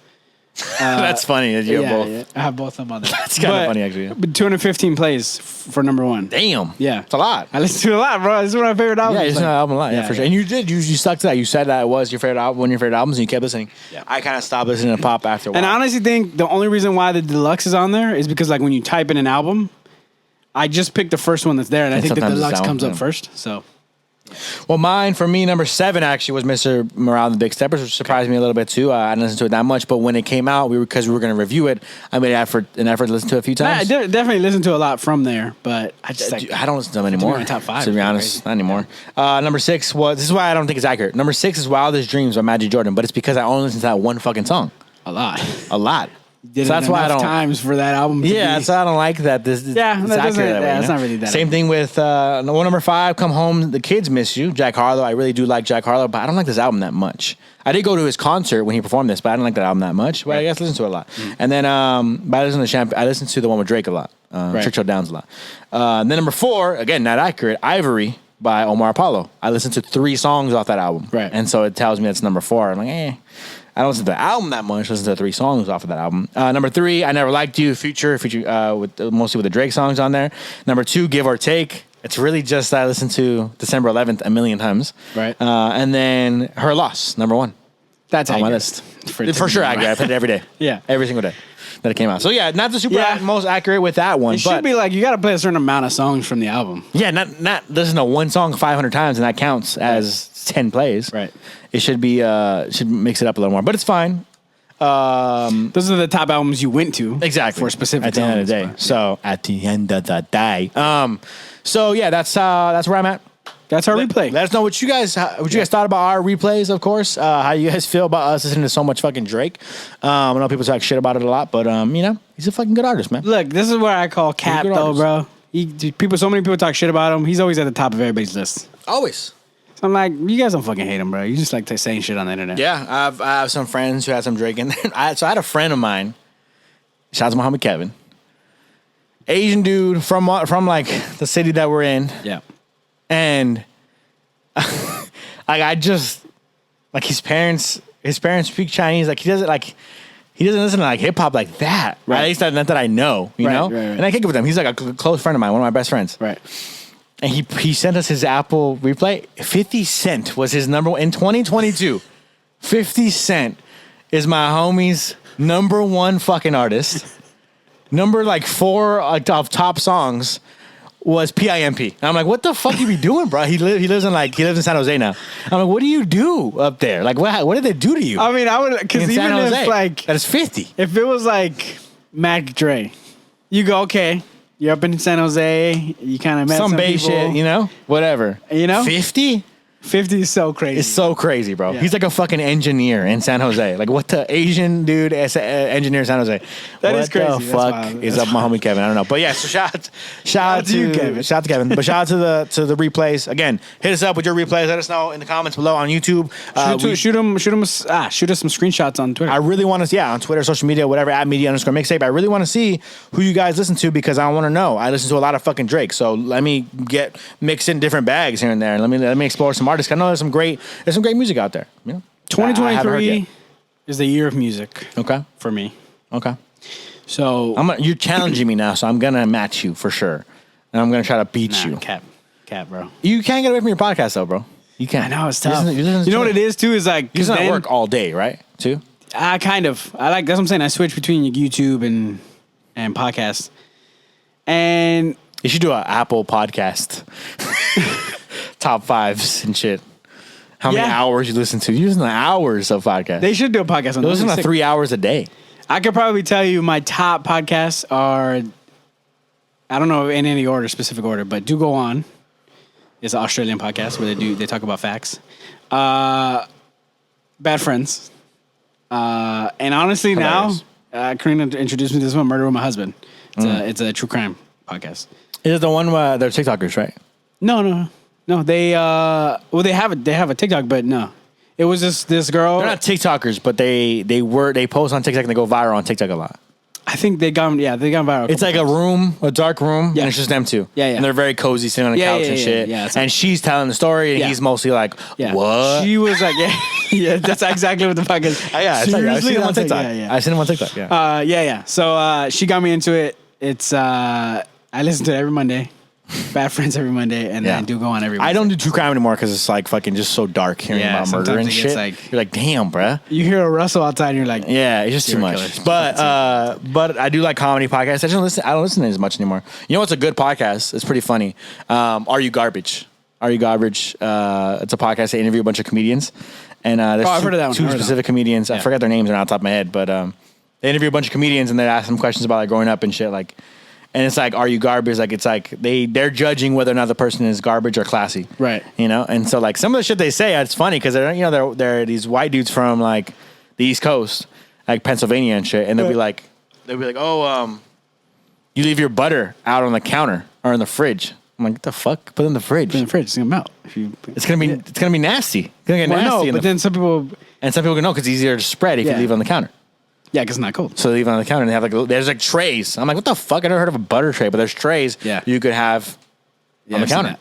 [SPEAKER 2] That's funny that you have both.
[SPEAKER 1] Yeah, I have both of them on there.
[SPEAKER 2] That's kind of funny, actually. Yeah.
[SPEAKER 1] But 215 plays for number 1.
[SPEAKER 2] Damn.
[SPEAKER 1] Yeah.
[SPEAKER 2] It's a lot.
[SPEAKER 1] I listen to it a lot, bro. This is one of my favorite albums.
[SPEAKER 2] Yeah, it's an album a lot. Yeah, for sure. And you did. You stuck to that. You said that it was your favorite album, one of your favorite albums, and you kept listening. Yeah. I kind of stopped listening to pop after a while.
[SPEAKER 1] And I honestly think the only reason why the deluxe is on there is because, like, when you type in an album, I just picked the first one that's there, and I think the deluxe comes up first. So.
[SPEAKER 2] Well, mine, for me, number 7 actually was Mr. Morale and the Big Steppers, which surprised me a little bit too. I didn't listen to it that much, but when it came out, because we were going to review it, I made an effort to listen to it a few times.
[SPEAKER 1] I definitely listened to a lot from there, but I just
[SPEAKER 2] I don't listen to them anymore.
[SPEAKER 1] My top 5,
[SPEAKER 2] to be honest, not anymore. Number 6 was, this is why I don't think it's accurate. Number 6 is Wildest Dreams by Magic Jordan, but it's because I only listened to that one fucking song.
[SPEAKER 1] A lot.
[SPEAKER 2] So that's why I don't
[SPEAKER 1] times for that album.
[SPEAKER 2] That's why I don't like that. This
[SPEAKER 1] it's not really that.
[SPEAKER 2] Same thing with number 5, Come Home. The Kids Miss You. Jack Harlow. I really do like Jack Harlow, but I don't like this album that much. I did go to his concert when he performed this, but I didn't like that album that much. But I guess I listened to it a lot. And then but I listened to the one with Drake a lot. Churchill Downs a lot. Then number 4, again not accurate. Ivory by Omar Apollo. I listened to 3 songs off that album, and so it tells me that's number 4. I'm like, I don't listen to the album that much. I listen to 3 songs off of that album. Number 3, I Never Liked You, Future mostly with the Drake songs on there. Number 2, Give or Take. It's really just I listened to December 11th a million times.
[SPEAKER 1] Right.
[SPEAKER 2] And then Her Loss, number 1. That's on my list. For sure, accurate. I played it every day.
[SPEAKER 1] Yeah.
[SPEAKER 2] Every single day that it came out. So yeah, not the most accurate with that one.
[SPEAKER 1] It should be like you got to play a certain amount of songs from the album.
[SPEAKER 2] Yeah, not listen to one song 500 times and that counts as 10 plays.
[SPEAKER 1] Right.
[SPEAKER 2] It should be should mix it up a little more, but it's fine.
[SPEAKER 1] Those are the top albums you went to
[SPEAKER 2] exactly
[SPEAKER 1] for specific
[SPEAKER 2] at the end of the day.
[SPEAKER 1] But,
[SPEAKER 2] so at the end of the day, so yeah, that's where I'm at.
[SPEAKER 1] That's our replay.
[SPEAKER 2] Let us know what you guys thought about our replays, of course. How you guys feel about us listening to so much fucking Drake. I know people talk shit about it a lot, but he's a fucking good artist, man.
[SPEAKER 1] Look, this is where I call Cap though, bro. So many people talk shit about him. He's always at the top of everybody's list.
[SPEAKER 2] Always.
[SPEAKER 1] So I'm like, you guys don't fucking hate him, bro. You just like saying shit on the internet.
[SPEAKER 2] Yeah, I have some friends who had some Drake in there. So I had a friend of mine. Shout out to Muhammad Kevin. Asian dude from like the city that we're in.
[SPEAKER 1] Yeah.
[SPEAKER 2] And I just like his parents speak Chinese. Like he doesn't listen to like hip hop like that. Right. At least not that I know, you know? Right. And I kick it with him. He's like a close friend of mine, one of my best friends.
[SPEAKER 1] Right.
[SPEAKER 2] And he sent us his Apple replay. 50 Cent was his number one in 2022. 50 Cent is my homie's number 1 fucking artist. Number like 4 of top songs was PIMP. And I'm like, what the fuck you be doing, bro? He lives in San Jose now. I'm like, what do you do up there? Like, what did they do to you?
[SPEAKER 1] I mean, I would, because even if like
[SPEAKER 2] that is 50.
[SPEAKER 1] If it was like Mac Dre, you go, okay, you're up in San Jose, you kind of met some
[SPEAKER 2] Bay shit, whatever. 50.
[SPEAKER 1] 50 is so crazy.
[SPEAKER 2] It's so crazy, bro. Yeah. He's like a fucking engineer in San Jose. Like, what the Asian dude engineer in San Jose?
[SPEAKER 1] That is crazy.
[SPEAKER 2] What the fuck is up my homie Kevin? I don't know. But yeah, so shout out to you, Kevin. Shout out to Kevin. But shout out to the replays. Again, hit us up with your replays. Let us know in the comments below on YouTube.
[SPEAKER 1] Shoot us some screenshots on Twitter.
[SPEAKER 2] I really want to, on Twitter, social media, whatever, at media_mixtape. I really want to see who you guys listen to because I want to know. I listen to a lot of fucking Drake. So let me mix in different bags here and there. Let me explore some artists. I know there's some great music out there.
[SPEAKER 1] 2023 is the year of music.
[SPEAKER 2] Okay,
[SPEAKER 1] for me.
[SPEAKER 2] Okay,
[SPEAKER 1] so
[SPEAKER 2] you're challenging me now, so I'm gonna match you for sure, and I'm gonna try to beat you.
[SPEAKER 1] Cap, bro.
[SPEAKER 2] You can't get away from your podcast though, bro. You can't.
[SPEAKER 1] I know it's tough. You know what it is too is like
[SPEAKER 2] you're not work all day, right? Too.
[SPEAKER 1] Kind of. That's what I'm saying. I switch between YouTube and podcasts, and
[SPEAKER 2] you should do an Apple podcast. Top 5s and shit. How many hours you listen to? You listen to hours of podcasts.
[SPEAKER 1] They should do a podcast on
[SPEAKER 2] those. Listen to 3 hours a day. I
[SPEAKER 1] could probably tell you my top podcasts are, I don't know in any specific order, but Do Go On is an Australian podcast where they talk about facts. Bad Friends. And honestly
[SPEAKER 2] Hilarious.
[SPEAKER 1] Now, Karina introduced me to this one, Murder with My Husband. It's a true crime podcast.
[SPEAKER 2] Is it the one where they're TikTokers, right?
[SPEAKER 1] No, they have a TikTok, but no, It was this girl.
[SPEAKER 2] They're not TikTokers, but they post on TikTok and they go viral on TikTok a lot.
[SPEAKER 1] I think they gone viral.
[SPEAKER 2] It's like a dark room, and it's just them two.
[SPEAKER 1] Yeah.
[SPEAKER 2] And they're very cozy, sitting on the couch and shit.
[SPEAKER 1] Yeah,
[SPEAKER 2] and she's telling the story, and he's mostly like, what?
[SPEAKER 1] She was like, yeah, that's exactly what the fuck is.
[SPEAKER 2] I've seen him on TikTok. I've seen him on TikTok,
[SPEAKER 1] yeah. So she got me into it. It's, I listen to it every Monday. Bad Friends every Monday, and I do go on every Wednesday.
[SPEAKER 2] I don't do true crime anymore because it's like fucking just so dark hearing about murder and shit. Like, you're like, damn, bruh.
[SPEAKER 1] You hear a rustle outside and you're like,
[SPEAKER 2] yeah, it's just too much. But I do like comedy podcasts. I don't listen to it as much anymore. You know what's a good podcast? It's pretty funny. Are You Garbage? Are You Garbage? It's a podcast. They interview a bunch of comedians. And there's
[SPEAKER 1] I've heard of that one.
[SPEAKER 2] two specific comedians. I forgot their names, they're not off the top of my head, but they interview a bunch of comedians and they ask them questions about like growing up and shit. Like, and it's like, are you garbage? Like, it's like they're judging whether or not the person is garbage or classy.
[SPEAKER 1] Right.
[SPEAKER 2] You know? And so, like, some of the shit they say, it's funny because they're these white dudes from, like, the East Coast, like Pennsylvania and shit. And they'll be like, oh, you leave your butter out on the counter or in the fridge. I'm like, what the fuck? Put it in the fridge.
[SPEAKER 1] Put it in the fridge. It's going to melt.
[SPEAKER 2] It's gonna be nasty. It's gonna get nasty.
[SPEAKER 1] No, but then some people
[SPEAKER 2] can know because it's easier to spread if you leave it on the counter.
[SPEAKER 1] Yeah, because it's not cold.
[SPEAKER 2] So they leave it on the counter and they have there's like trays. I'm like, what the fuck? I never heard of a butter tray, but there's trays you could have on the counter.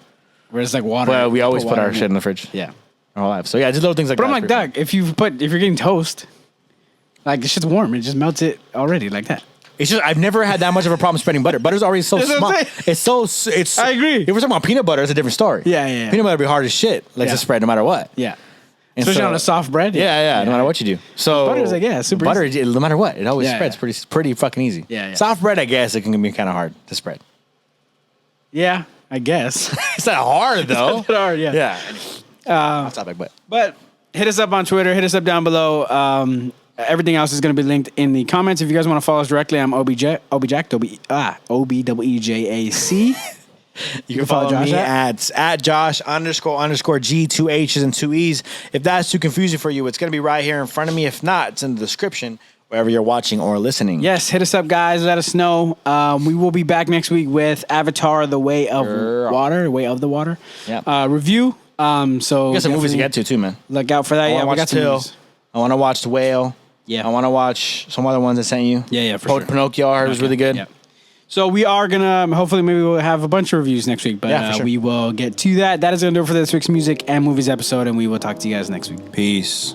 [SPEAKER 1] Where it's like water.
[SPEAKER 2] Well, we always put our shit in the fridge.
[SPEAKER 1] Yeah.
[SPEAKER 2] Our whole life. So yeah, just little things like that.
[SPEAKER 1] But I'm like, Doug, if you're getting toast, like the shit's warm, it just melts it already like that.
[SPEAKER 2] It's just I've never had that much of a problem spreading butter. Butter's already so small. It's
[SPEAKER 1] I agree.
[SPEAKER 2] If we're talking about peanut butter, it's a different story.
[SPEAKER 1] Yeah.
[SPEAKER 2] Peanut butter would be hard as shit, to spread no matter what.
[SPEAKER 1] Yeah. Especially on a soft bread.
[SPEAKER 2] Yeah, no matter what you do. So
[SPEAKER 1] butter's like, super
[SPEAKER 2] butter,
[SPEAKER 1] easy.
[SPEAKER 2] No matter what, it always spreads pretty fucking easy.
[SPEAKER 1] Yeah.
[SPEAKER 2] Soft bread, I guess, it can be kind of hard to spread.
[SPEAKER 1] Yeah, I guess.
[SPEAKER 2] It's not hard though.
[SPEAKER 1] It's not hard, yeah.
[SPEAKER 2] Yeah. Off topic,
[SPEAKER 1] but hit us up on Twitter. Hit us up down below. Everything else is going to be linked in the comments. If you guys want to follow us directly, I'm OBJack, OBWEJAC.
[SPEAKER 2] You can follow Josh me at Josh__G, 2 H's and 2 E's. If that's too confusing for you, it's going to be right here in front of me. If not, it's in the description wherever you're watching or listening.
[SPEAKER 1] Yes, hit us up, guys. Let us know. We will be back next week with Avatar: The Way of the Water.
[SPEAKER 2] Yeah.
[SPEAKER 1] Review. So
[SPEAKER 2] we got some movies to get to too, man.
[SPEAKER 1] Look out for that.
[SPEAKER 2] We got some movies. I want to watch The Whale.
[SPEAKER 1] Yeah.
[SPEAKER 2] I want to watch some other ones I sent you.
[SPEAKER 1] Yeah, for sure.
[SPEAKER 2] Pinocchio I heard was really good.
[SPEAKER 1] Yeah. So we are going to, hopefully maybe we'll have a bunch of reviews next week, but we will get to that. That is going to do it for this week's music and movies episode, and we will talk to you guys next week.
[SPEAKER 2] Peace.